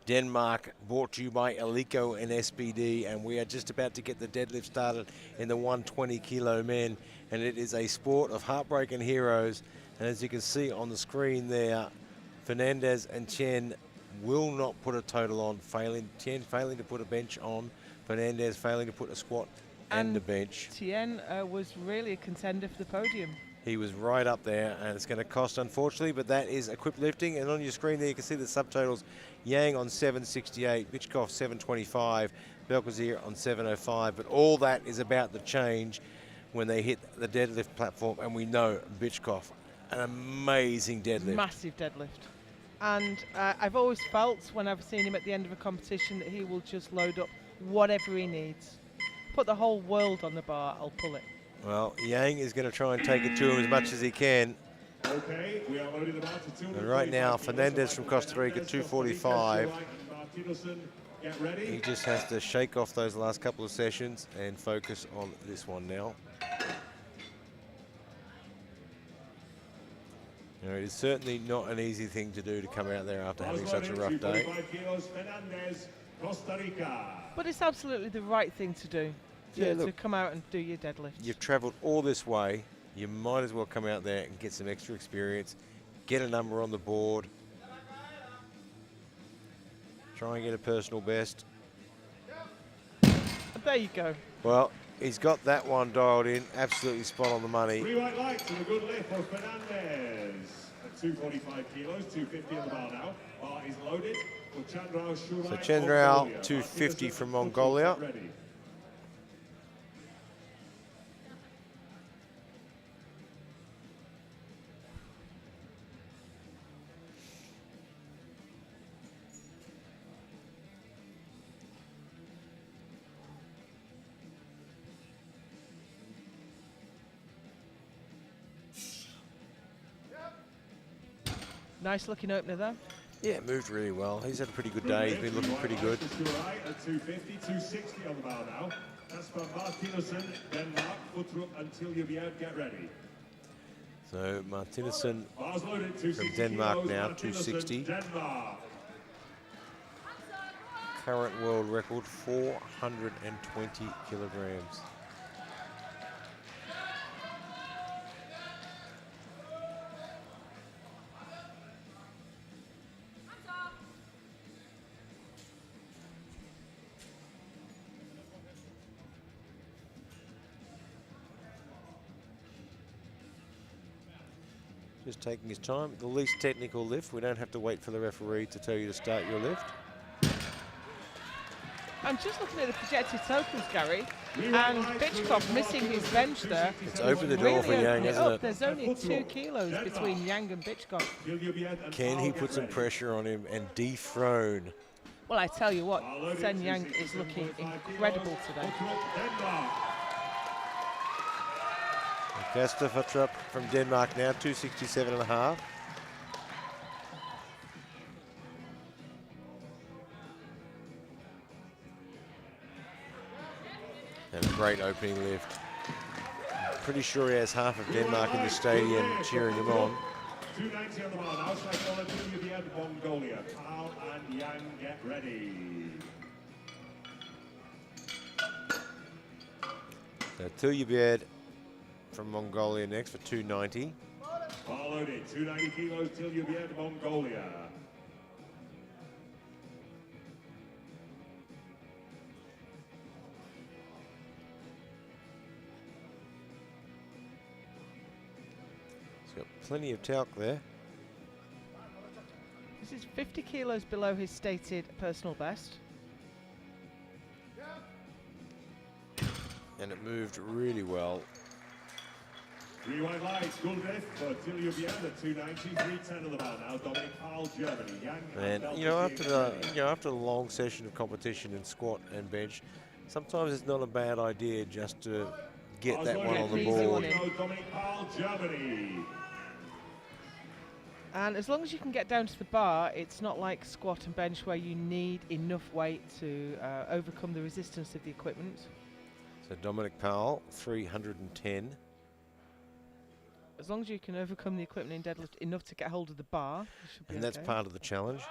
Denmark, brought to you by Alico and SBD, and we are just about to get the deadlift started in the 120 kilo men, and it is a sport of heartbreak and heroes. And as you can see on the screen there, Fernandez and Chen will not put a total on, Chen failing to put a bench on, Fernandez failing to put a squat and a bench. Tien was really a contender for the podium. He was right up there, and it's going to cost, unfortunately, but that is equipped lifting. And on your screen there, you can see the subtotals. Yang on 768, Bichkov 725, Belkazir on 705. But all that is about to change when they hit the deadlift platform, and we know Bichkov, an amazing deadlift. Massive deadlift. And I've always felt when I've seen him at the end of a competition that he will just load up whatever he needs. Put the whole world on the bar, I'll pull it. Well, Yang is going to try and take it to him as much as he can. Okay, we are loaded about to 245. And right now, Fernandez from Costa Rica, 245. Get ready. He just has to shake off those last couple of sessions and focus on this one now. You know, it is certainly not an easy thing to do to come out there after having such a rough day. Fernandez, Costa Rica. But it's absolutely the right thing to do. To come out and do your deadlift. You've travelled all this way. You might as well come out there and get some extra experience. Get a number on the board. Try and get a personal best. There you go. Well, he's got that one dialed in. Absolutely spot on the money. 3 white lights and a good lift for Fernandez. At 245 kilos, 250 on the bar now. Bar is loaded for Chandrao Shulai. So Chandrao, 250 from Mongolia. Ready. Nice looking opener there. Yeah, moved really well. He's had a pretty good day. He's been looking pretty good. At 250, 260 on the bar now. That's for Martinussen, Denmark, Futrup until you be out. Get ready. So Martinussen Bars loaded, from Denmark now, 260. Denmark. Current world record, 420 kilograms. Just taking his time. The least technical lift. We don't have to wait for the referee to tell you to start your lift. I'm just looking at the projected totals, Gary, and Bichkov missing his bench there. It's opened the door for Yang, hasn't it? There's only 2 kilos between Yang and Bichkov. Can he put some pressure on him and dethrone? Well, I tell you what, Sen Yang is looking incredible today. Kasper Futrup from Denmark now, 267.5. And a great opening lift. Pretty sure he has half of Denmark in the stadium cheering him on. 290 on the bar now. Psychology, Mongolia. Pal and Yang, get ready. So Tiljebjerg from Mongolia next for 290. Bar loaded, 290 kilos, Tiljebjerg, Mongolia. He's got plenty of talc there. This is 50 kilos below his stated personal best. And it moved really well. 3 white lights, good lift for Tiljebjerg at 290, 310 on the bar now. Dominic Paul, Germany. Yang And after the long session of competition in squat and bench, sometimes it's not a bad idea just to get that one on the board. Dominic Paul, Germany. And as long as you can get down to the bar, it's not like squat and bench where you need enough weight to overcome the resistance of the equipment. So Dominic Powell, 310. As long as you can overcome the equipment in deadlift enough to get hold of the bar, you should be And that's okay. part of the challenge.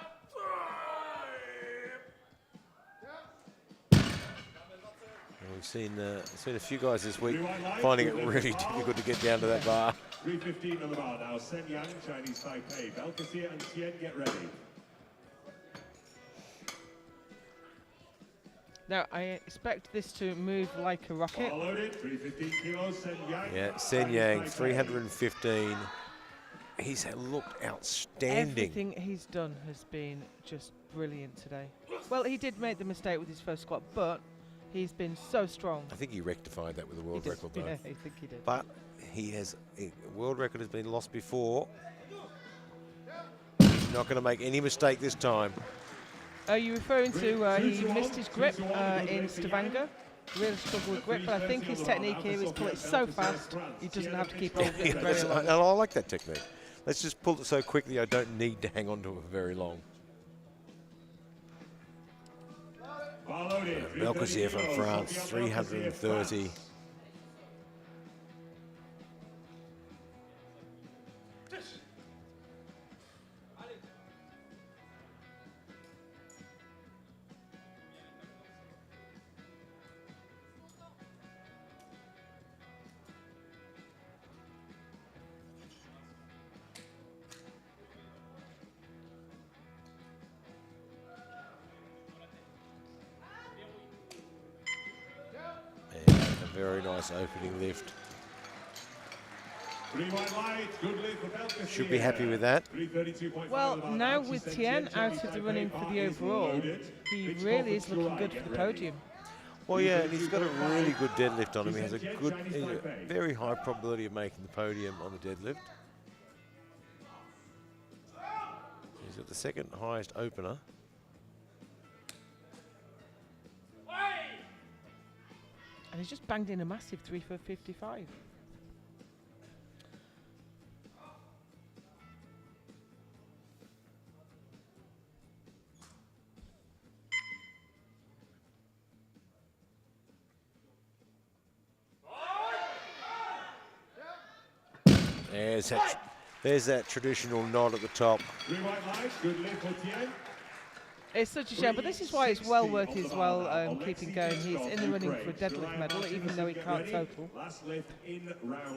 And we've seen a few guys this week finding it really difficult to get down to that bar. 3:15 on the bar now. Sen Yang, Chinese Taipei. Belkacem and Tien, get ready. Now, I expect this to move like a rocket. Bar loaded, 315 kilos, Sen Yang. Yeah, Sen Yang, 315. He's looked outstanding. Everything he's done has been just brilliant today. Well, he did make the mistake with his first squat, but he's been so strong. I think he rectified that with the world record, though. Yeah, I think he did. But world record has been lost before. He's not going to make any mistake this time. Are you referring to he missed his grip in Stavanger? Really struggled with grip, but I think his technique here is pull it so fast he doesn't have to keep hold of it for very long. And I like that technique. Let's just pull it so quickly I don't need to hang on to it for very long. Belkacem from France, 330. Very nice opening lift. Should be happy with that. Well, now with Tien out of the running for the overall, he really is looking good for the podium. Well, yeah, and he's got a really good deadlift on him. He has a good, very high probability of making the podium on the deadlift. He's got the second highest opener. And he's just banged in a massive 3 for 55. There's that traditional nod at the top. It's such a shame, but this is why it's well worth his while keeping going. He's in the running for a deadlift medal, even though he can't total.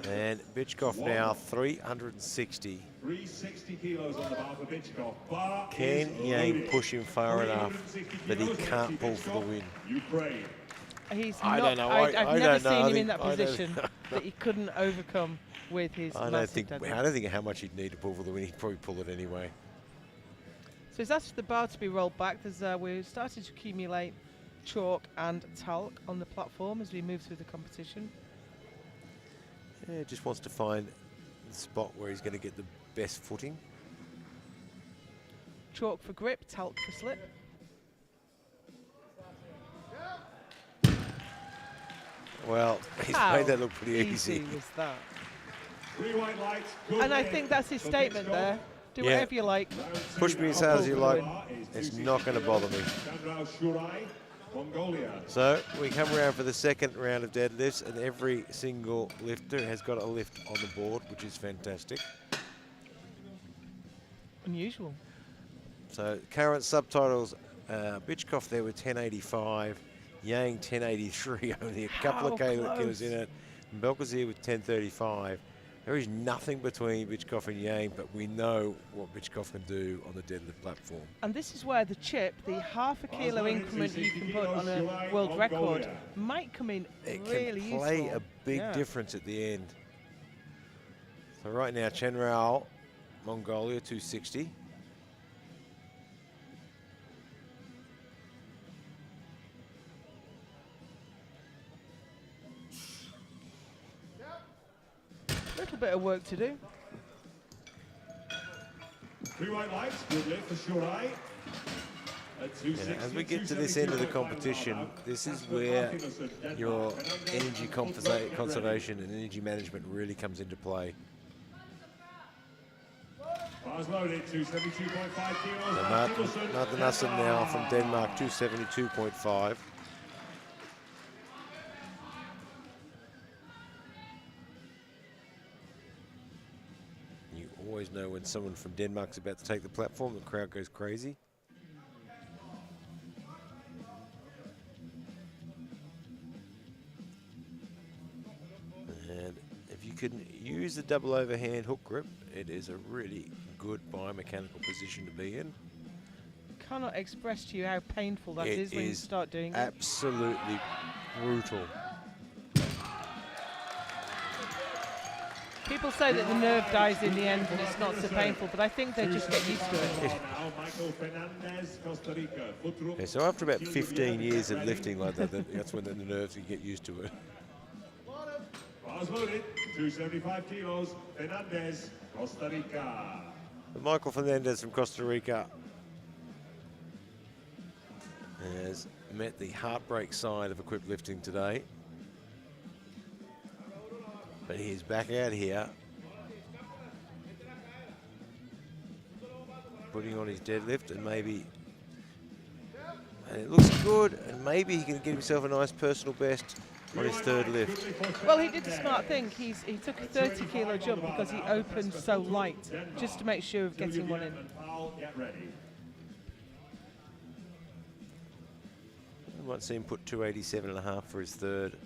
And Bichkov now 360. 360 kilos on the bar for Bichkov. Can Yang push him far enough that he can't pull for the win? Ukraine. I've never seen him in that position that he couldn't overcome with his massive deadlift. I don't think how much he'd need to pull for the win. He'd probably pull it anyway. So he's asked the bar to be rolled back. We're starting to accumulate chalk and talc on the platform as we move through the competition. Yeah, just wants to find the spot where he's going to get the best footing. Chalk for grip, talc for slip. Well, he's made that look pretty easy. Was that? And I think that's his statement there. Do whatever you like. Push me as hard as you like. It's not going to bother me. So we come around for the second round of deadlifts, and every single lifter has got a lift on the board, which is fantastic. Unusual. So current subtitles, Bichkov there with 1085, Yang 1083, only a couple of kilos in it, and Belkacem with 1035. There is nothing between Bichkov and Yang, but we know what Bichkov can do on the deadlift platform. And this is where the chip, the half a kilo increment you can put on a world record, might come in really useful. It can play a big difference at the end. So right now, Chen Rao, Mongolia, 260. Little bit of work to do. 3 white lights, good lift for Shurai. As we get to this end of the competition, this is where your energy conservation and energy management really comes into play. Bars loaded, 272.5 kilos. So Martin Nassen now from Denmark, 272.5. always know when someone from Denmark's about to take the platform, the crowd goes crazy. And if you can use the double overhand hook grip, it is a really good biomechanical position to be in. Cannot express to you how painful that is when you start doing it. Absolutely brutal. People say that the nerve dies in the end and it's not so painful, but I think they just get used to it. Yeah, so after about 15 years of lifting like that, that's when the nerves can get used to it. Bars loaded, 275 kilos, Fernandez, Costa Rica. Michael Fernandez from Costa Rica has met the heartbreak side of equipped lifting today. But he's back out here, putting on his deadlift, and it looks good, and maybe he can get himself a nice personal best on his third lift. Well, he did the smart thing. He took a 30 kilo jump because he opened so light, just to make sure of getting one in. I might see him put 287.5 for his third.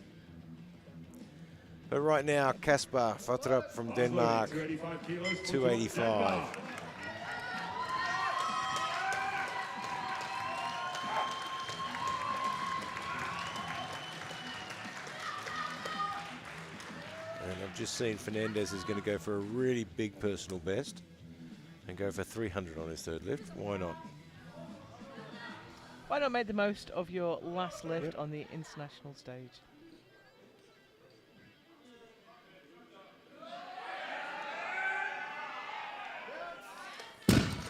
But right now, Kasper Fatrup from Denmark, 285. And I've just seen Fernandez is going to go for a really big personal best and go for 300 on his third lift. Why not? Why not make the most of your last lift on the international stage?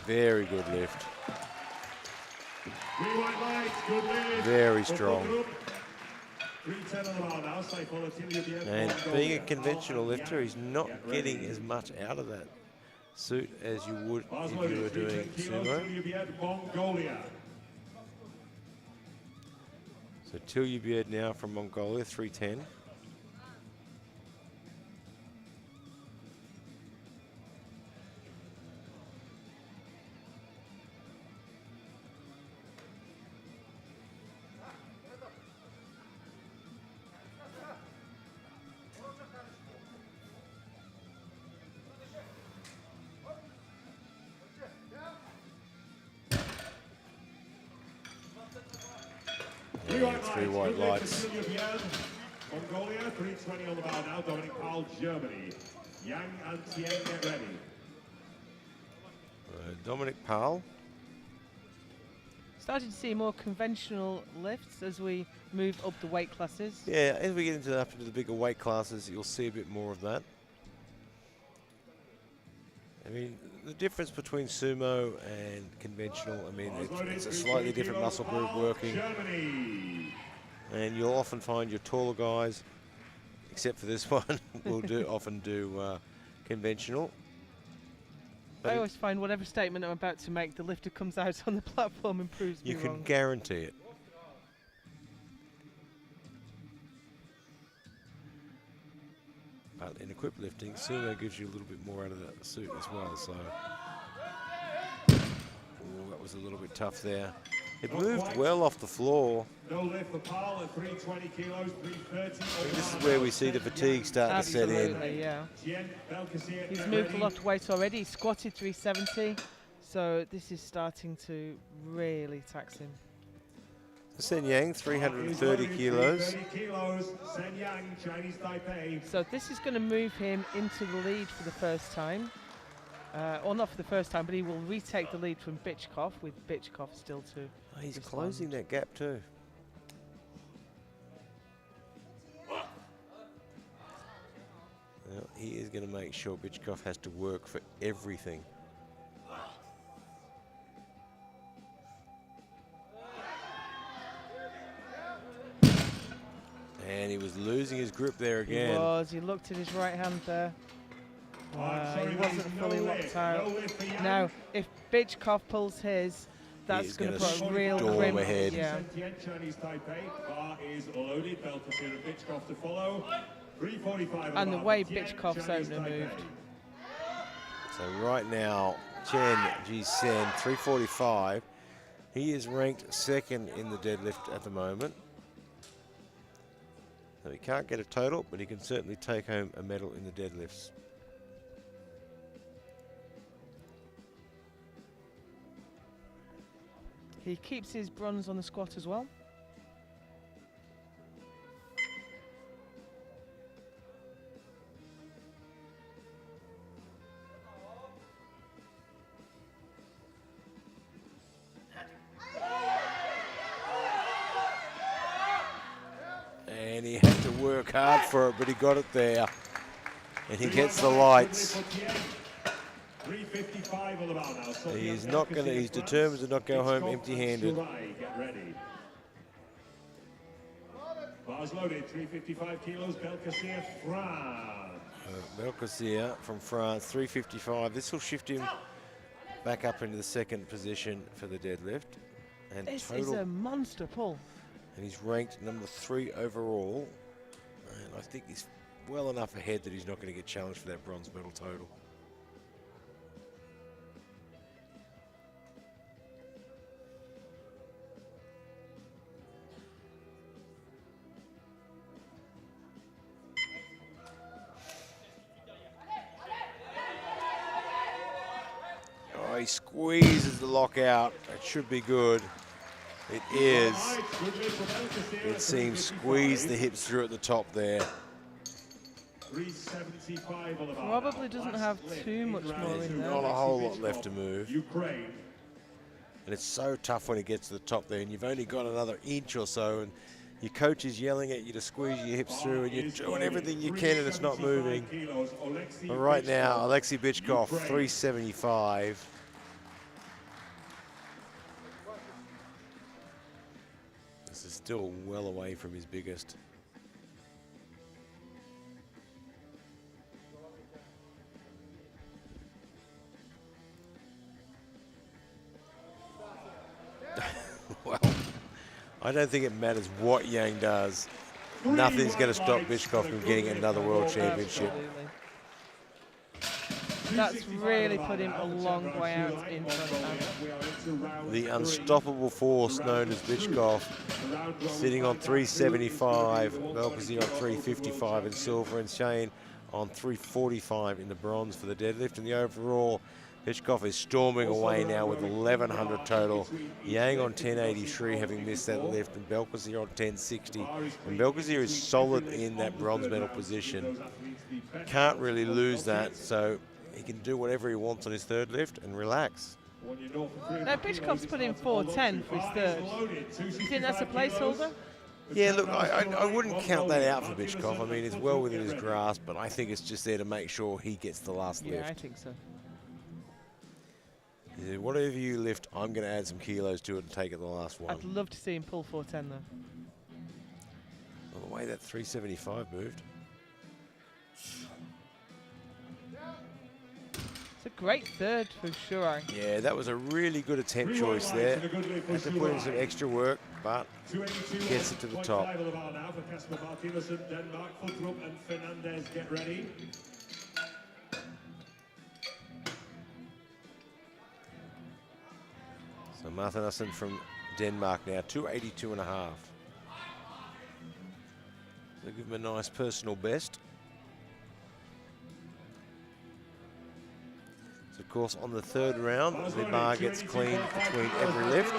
Very good lift. Very strong. And being a conventional lifter, he's not getting as much out of that suit as you would if you were doing sumo. So Tiljebeard now from Mongolia, 310. Three white lights. Mongolia, 320 on the bar now. Dominic Powell, Germany. Yang and Tien, get ready. Dominic Powell. Starting to see more conventional lifts as we move up the weight classes. Yeah, as we get up into the bigger weight classes, you'll see a bit more of that. I mean, the difference between sumo and conventional, I mean, it's a slightly different muscle group working. And you'll often find your taller guys, except for this one, will often do conventional. But I always find whatever statement I'm about to make, the lifter comes out on the platform and proves me wrong. You can guarantee it. But in equipped lifting, sumo gives you a little bit more out of that suit as well. So that was a little bit tough there. It moved well off the floor. No lift for Powell at 320 kilos, 330. This is where we see the fatigue start to set in. Yeah. He's moved a lot of weight already. He squatted 370, so this is starting to really tax him. Sen Yang, 330 kilos. Sen Yang, Chinese Taipei. So this is going to move him into the lead for the first time. Or not for the first time, but he will retake the lead from Bichkov, with Bichkov still to He's respond. closing that gap too. Well, he is going to make sure Bichkov has to work for everything. And he was losing his grip there again. He was. He looked at his right hand there. He wasn't fully locked out. Now, if Bichkov pulls his, that's going to put a real crimp. Yeah. And the way Bichkov's opener moved. So right now, Chen Ji-sen, 345. He is ranked second in the deadlift at the moment. So he can't get a total, but he can certainly take home a medal in the deadlifts. He keeps his bronze on the squat as well. And he had to work hard for it, but he got it there. And he gets the lights. He's not going to, he's determined to not go home empty-handed. Bars loaded, 355 kilos, Belkacem, France. Belkacem from France, 355. This will shift him back up into the second position for the deadlift. And This total, is a monster pull. and he's ranked number 3 overall. And I think he's well enough ahead that he's not going to get challenged for that bronze medal total. Oh, he squeezes the lockout. It should be good. It is. It seems squeeze the hips through at the top there. 375 on the bar. Probably doesn't have too much more in there. Not a whole lot left to move. Ukraine. And it's so tough when it gets to the top there, and you've only got another inch or so, and your coach is yelling at you to squeeze your hips through, and you're doing everything you can, and it's not moving. But right now, Alexei Bichkov, 375. This is still well away from his biggest. Well, I don't think it matters what Yang does. Nothing's going to stop Bichkov from getting another world championship. Absolutely. That's really put him a long way out in front. The unstoppable force known as Bichkov, sitting on 375, Belkacem on 355 in silver, and Shane on 345 in the bronze for the deadlift. And the overall, Bichkov is storming away now with 1,100 total. Yang on 1083, having missed that lift, and Belkacem on 1060. And Belkacem is solid in that bronze medal position. Can't really lose that, so he can do whatever he wants on his third lift and relax. Now, Bichkov's put in 410 for his third. You think that's a placeholder? Yeah, look, I wouldn't count that out for Bichkov. I mean, it's well within his grasp, but I think it's just there to make sure he gets the last lift. Yeah, I think so. He said, whatever you lift, I'm going to add some kilos to it and take it the last one. I'd love to see him pull 410 though. Well, the way that 375 moved. It's a great third for sure. Yeah, that was a really good attempt choice there. Had to put in some extra work, but gets it to the top. Get ready. So Martinassen from Denmark now, 282.5. So give him a nice personal best. So of course on the third round, the bar gets cleaned between every lift.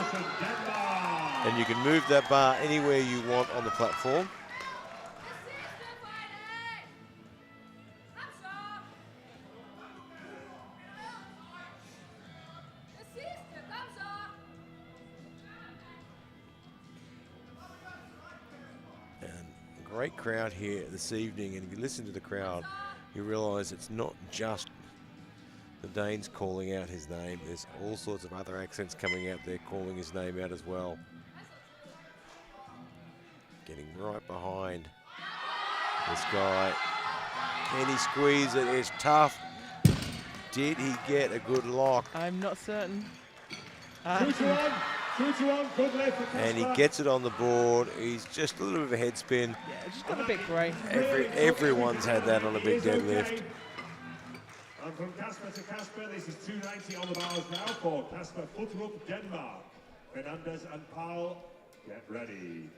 And you can move that bar anywhere you want on the platform. Great crowd here this evening, and if you listen to the crowd, you realise it's not just the Danes calling out his name. There's all sorts of other accents coming out there calling his name out as well. Getting right behind this guy. Can he squeeze it? It's tough. Did he get a good lock? I'm not certain. 2-1, good lift for And he gets it on the board. He's just a little bit of a head spin. Yeah, just got a bit grey. Everyone's had that on a big deadlift. And from Casper to Casper, this is 290 on the bars now for Casper Futrup, Denmark. Fernandez and Powell, get ready.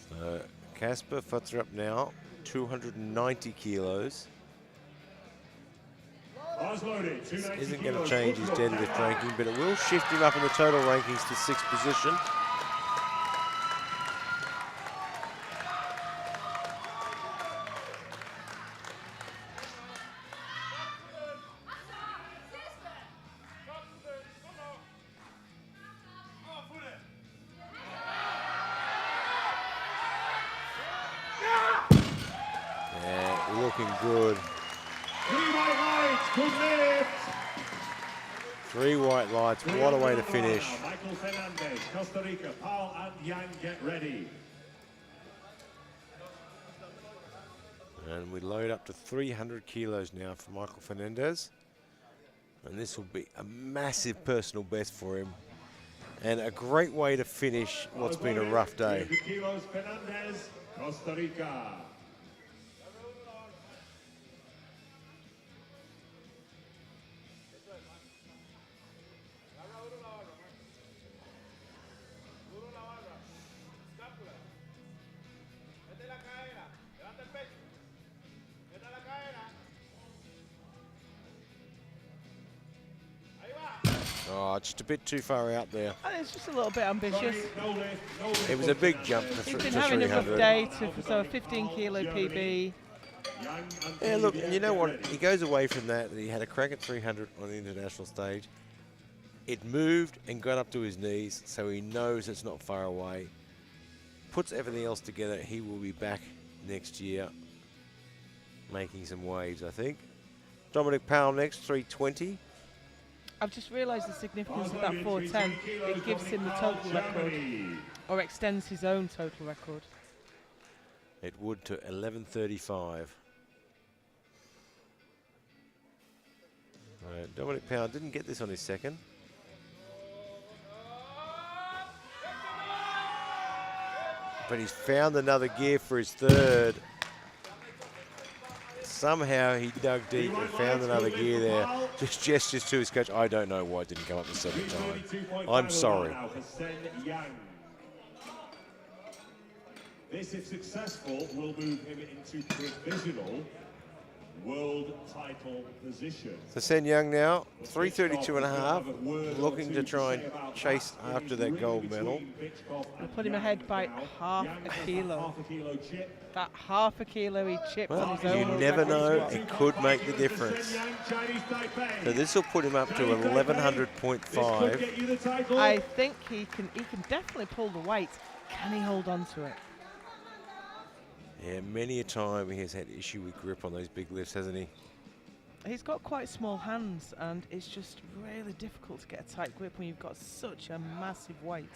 So Casper Futrup now, 290 kilos. Bars loaded, 290 This isn't going to kilos, change his Futrup, deadlift Denmark. ranking, but it will shift him up in the total rankings to 6th position. Yeah, looking good. 3 white lights, good lift. 3 white lights, what a way to finish. Michael Fernandez, Costa Rica, Powell and Yang, get ready. And we load up to 300 kilos now for Michael Fernandez. And this will be a massive personal best for him. And a great way to finish what's been a rough day. 300 kilos, Fernandez, Costa Rica. Oh, just a bit too far out there. I think it's just a little bit ambitious. No lift, It was a big jump to, He's to been having a rough 300. day, so a 15 kilo PB. Yeah, look, and you know what? He goes away from that. He had a crack at 300 on the international stage. It moved and got up to his knees, so he knows it's not far away. Puts everything else together. He will be back next year making some waves, I think. Dominic Powell next, 320. I've just realised the significance of that 410. It gives him the total record, or extends his own total record. It would to 11:35. Right, Dominic Powell didn't get this on his second. But he's found another gear for his third. Somehow he dug deep and found another gear there. Just gestures to his coach. I don't know why it didn't come up the second time. I'm sorry. This, if successful, will move him into provisional world title position. So Sen Young now, 332.5, looking to try and chase after that gold medal. I put him ahead by half a kilo. Half a kilo chip. That half a kilo he chipped on his own. You world never record know, as well. it could make the difference. So this will put him up to 1100.5. I think he can definitely pull the weight. Can he hold on to it? Yeah, many a time he has had issue with grip on those big lifts, hasn't he? He's got quite small hands, and it's just really difficult to get a tight grip when you've got such a massive weight.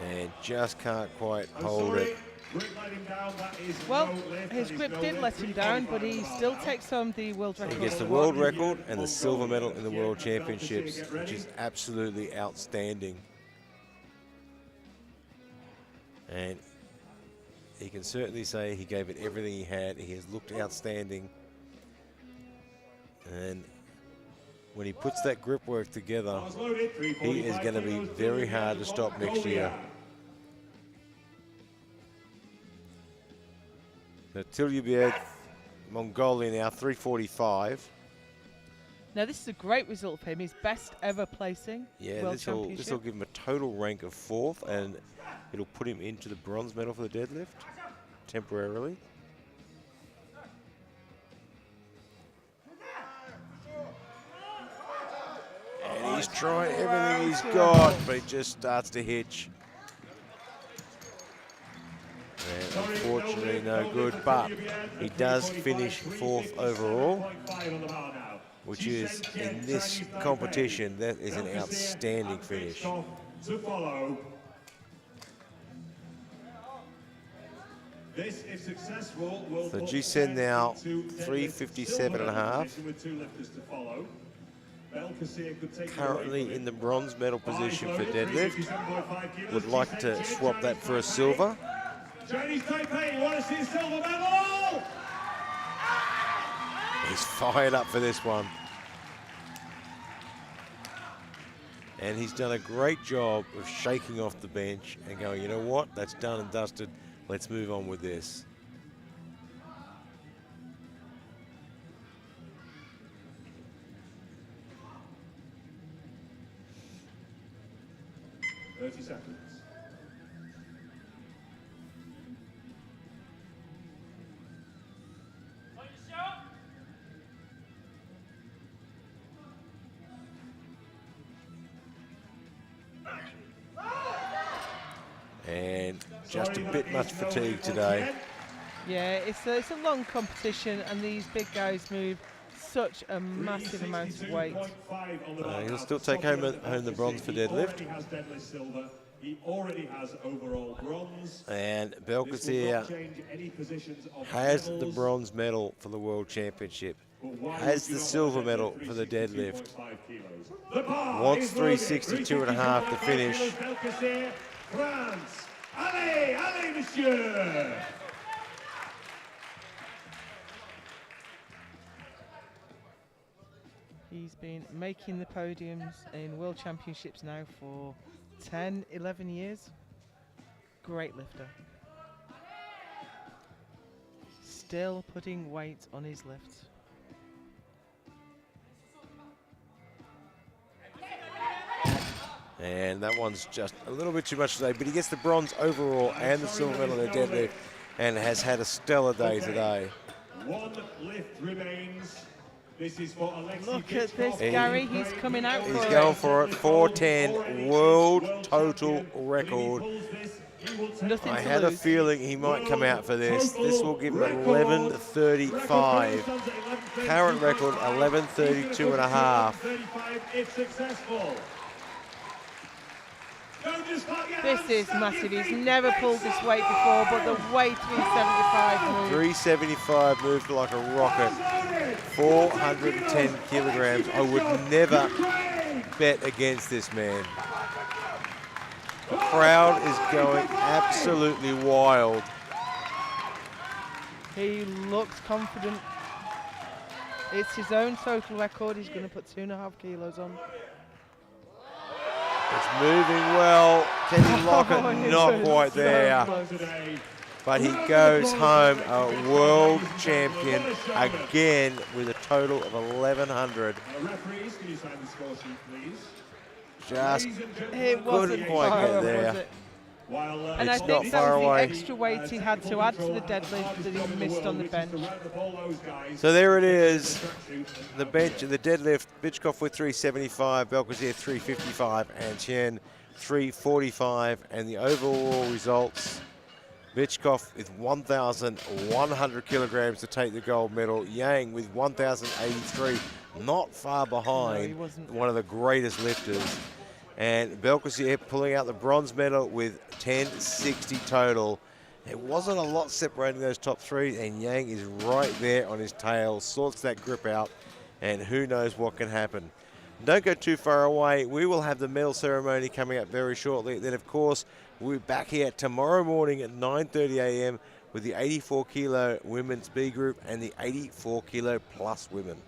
And just can't quite hold it. Well, his grip did let him down, but he still takes home the world record. He gets the world record and the silver medal in the World Championships, which is absolutely outstanding. And he can certainly say he gave it everything he had. He has looked outstanding. And when he puts that grip work together, he is going to be very hard to stop next year. So Tilyubiev, Mongolia now, 345. Now this is a great result for him. His best ever placing. Yeah, World this will Championship. give him a total rank of 4th, and it'll put him into the bronze medal for the deadlift temporarily. And he's trying everything he's got, but he just starts to hitch. And unfortunately, no good, but he does finish 4th overall, which is, in this competition, that is an outstanding finish. To follow. This, if successful, will So put G-Sen now into deadlift 357 and a silver half. position with 2 lifters to follow. Belkacem could take it away Currently from in him. the bronze medal position for Loaded, deadlift. 357.5 kilos. Would like G-Sen to two, swap that Chinese for a Taipei. silver. Chinese Taipei, you want to see a silver medal? He's fired up for this one. And he's done a great job of shaking off the bench and going, you know what, that's done and dusted. Let's move on with this. Seconds. And just a bit much fatigue today. Yeah, it's a long competition, and these big guys move such a massive amount of weight. He'll still take home the bronze for deadlift. He already has overall bronze. And Belkacem has the bronze medal for the World Championship, has the silver medal for the deadlift, wants 362 and a half to finish. France, allez, allez, monsieur! He's been making the podiums in World Championships now for 10, 11 years. Great lifter. Still putting weight on his lifts. And that one's just a little bit too much today, but he gets the bronze overall and the silver medal in the deadlift and has had a stellar day today. One lift remains. This is for Alexei. Look at this, Gary. He's coming out for it. He's going for it. 410 world total record. Nothing I to had a lose. feeling he might come out for this. This will give him 11:35. Current record 11:32 and a half. If successful. This is massive. He's never pulled this weight before, but the weight 375 moved. 375 moved like a rocket. 410 kilograms. I would never bet against this man. The crowd is going absolutely wild. He looks confident. It's his own total record. He's going to put 2.5 kilos on. It's moving well. Can he lock it? Not quite there. But he goes home a world champion again with a total of 1,100. Referees, can you sign the score sheet, please? Just It wasn't couldn't quite far get off, there. was it? While, And I It's think not that far was the away. extra weight he had to add to the deadlift that he missed on the bench. So there it is. The bench, the deadlift, Bichkov with 375, Belkacem 355, and Chen 345. And the overall results, Bichkov with 1,100 kilograms to take the gold medal. Yang with 1,083, not far behind one of the greatest lifters. And Belkacem pulling out the bronze medal with 1060 total. There wasn't a lot separating those top three, and Yang is right there on his tail, sorts that grip out, and who knows what can happen. Don't go too far away. We will have the medal ceremony coming up very shortly. Then, of course, we'll be back here tomorrow morning at 9:30 a.m. with the 84 kilo women's B group and the 84 kilo plus women.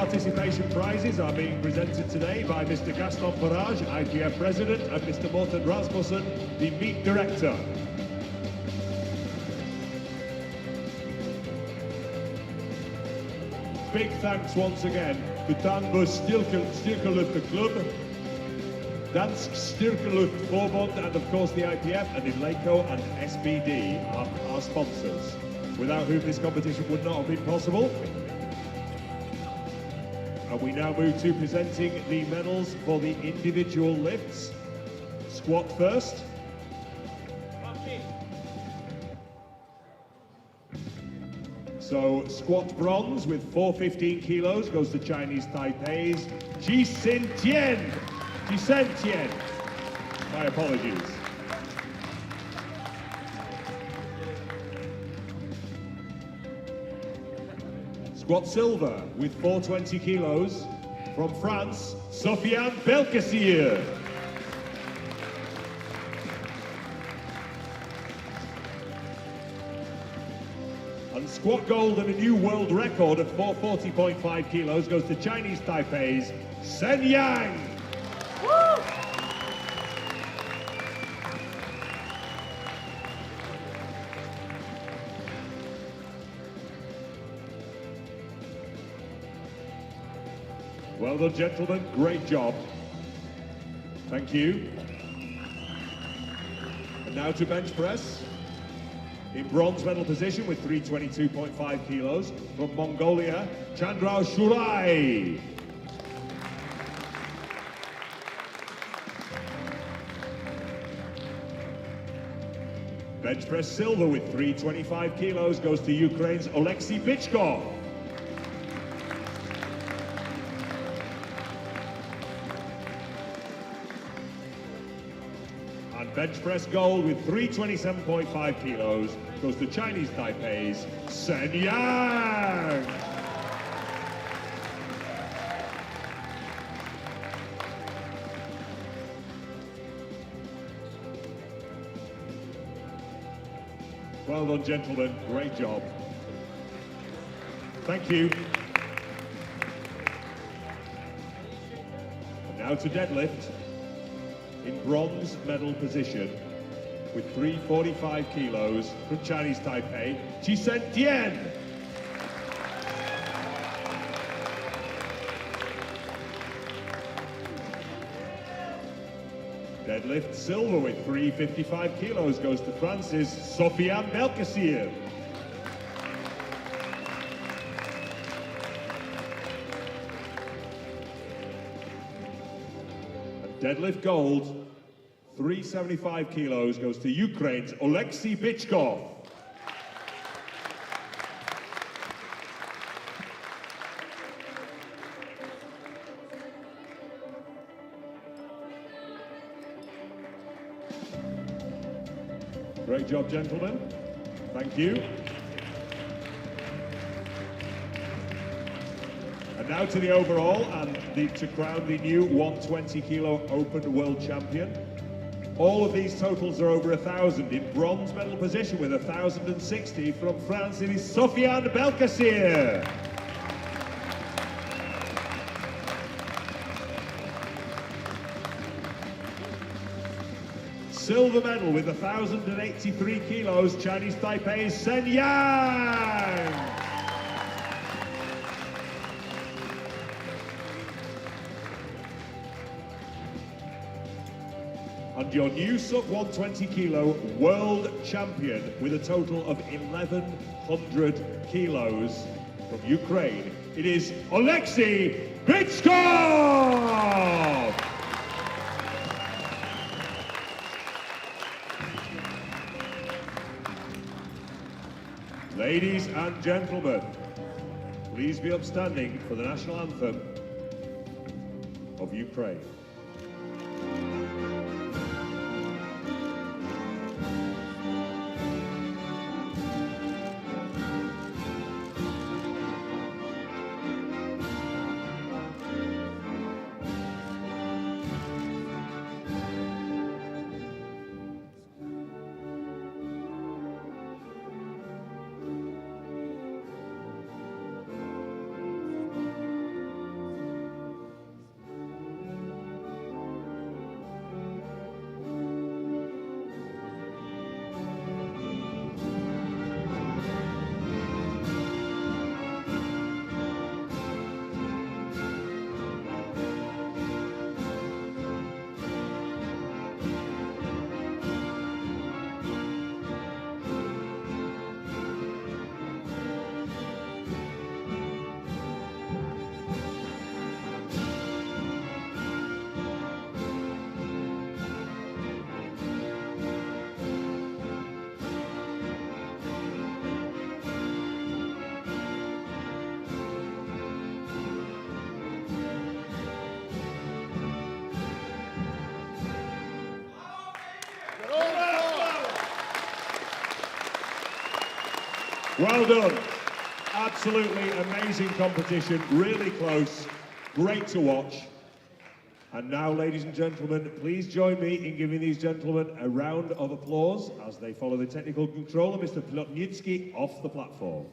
participation prizes are being presented today by Mr. Gaston Farage, IPF President, and Mr. Morten Rasmussen, the Meet Director. Big thanks once again to Danbus Styrkelufterklub, Dansk Styrkeluftforbund, and of course the IPF, and Ileco and SBD are our sponsors, without whom this competition would not have been possible. And we now move to presenting the medals for the individual lifts. Squat first. So squat bronze with 415 kilos goes to Chinese Taipei's Jisen Tian. My apologies. Squat silver with 420 kilos from France, Sofiane Belkacir. And squat gold and a new world record of 440.5 kilos goes to Chinese Taipei's Sen Yang. Woo! Well done, gentlemen. Great job. Thank you. And now to bench press. In bronze medal position with 322.5 kilos from Mongolia, Chandrao Shulai. Bench press silver with 325 kilos goes to Ukraine's Oleksiy Bichkov. And bench press gold with 327.5 kilos goes to Chinese Taipei's Sen Yang. Well done, gentlemen. Great job. Thank you. And now to deadlift. In bronze medal position with 345 kilos from Chinese Taipei, Jisen Tian. Deadlift silver with 355 kilos goes to France's Sofiane Belkacir. Deadlift gold, 375 kilos goes to Ukraine's Oleksiy Bichkov. Great job, gentlemen. Thank you. And now to the overall, and to crown the new 120 kilo open world champion. All of these totals are over 1,000. In bronze medal position with 1,060 from France, it is Sofiane Belkacir. Silver medal with 1,083 kilos, Chinese Taipei's Sen Yang. And your new sub-120 kilo world champion with a total of 1,100 kilos from Ukraine, it is Oleksiy Bichkov! Ladies and gentlemen, please be upstanding for the national anthem of Ukraine. Well done. Absolutely amazing competition, really close, great to watch. And now, ladies and gentlemen, please join me in giving these gentlemen a round of applause as they follow the technical controller, Mr. Plotnitsky, off the platform.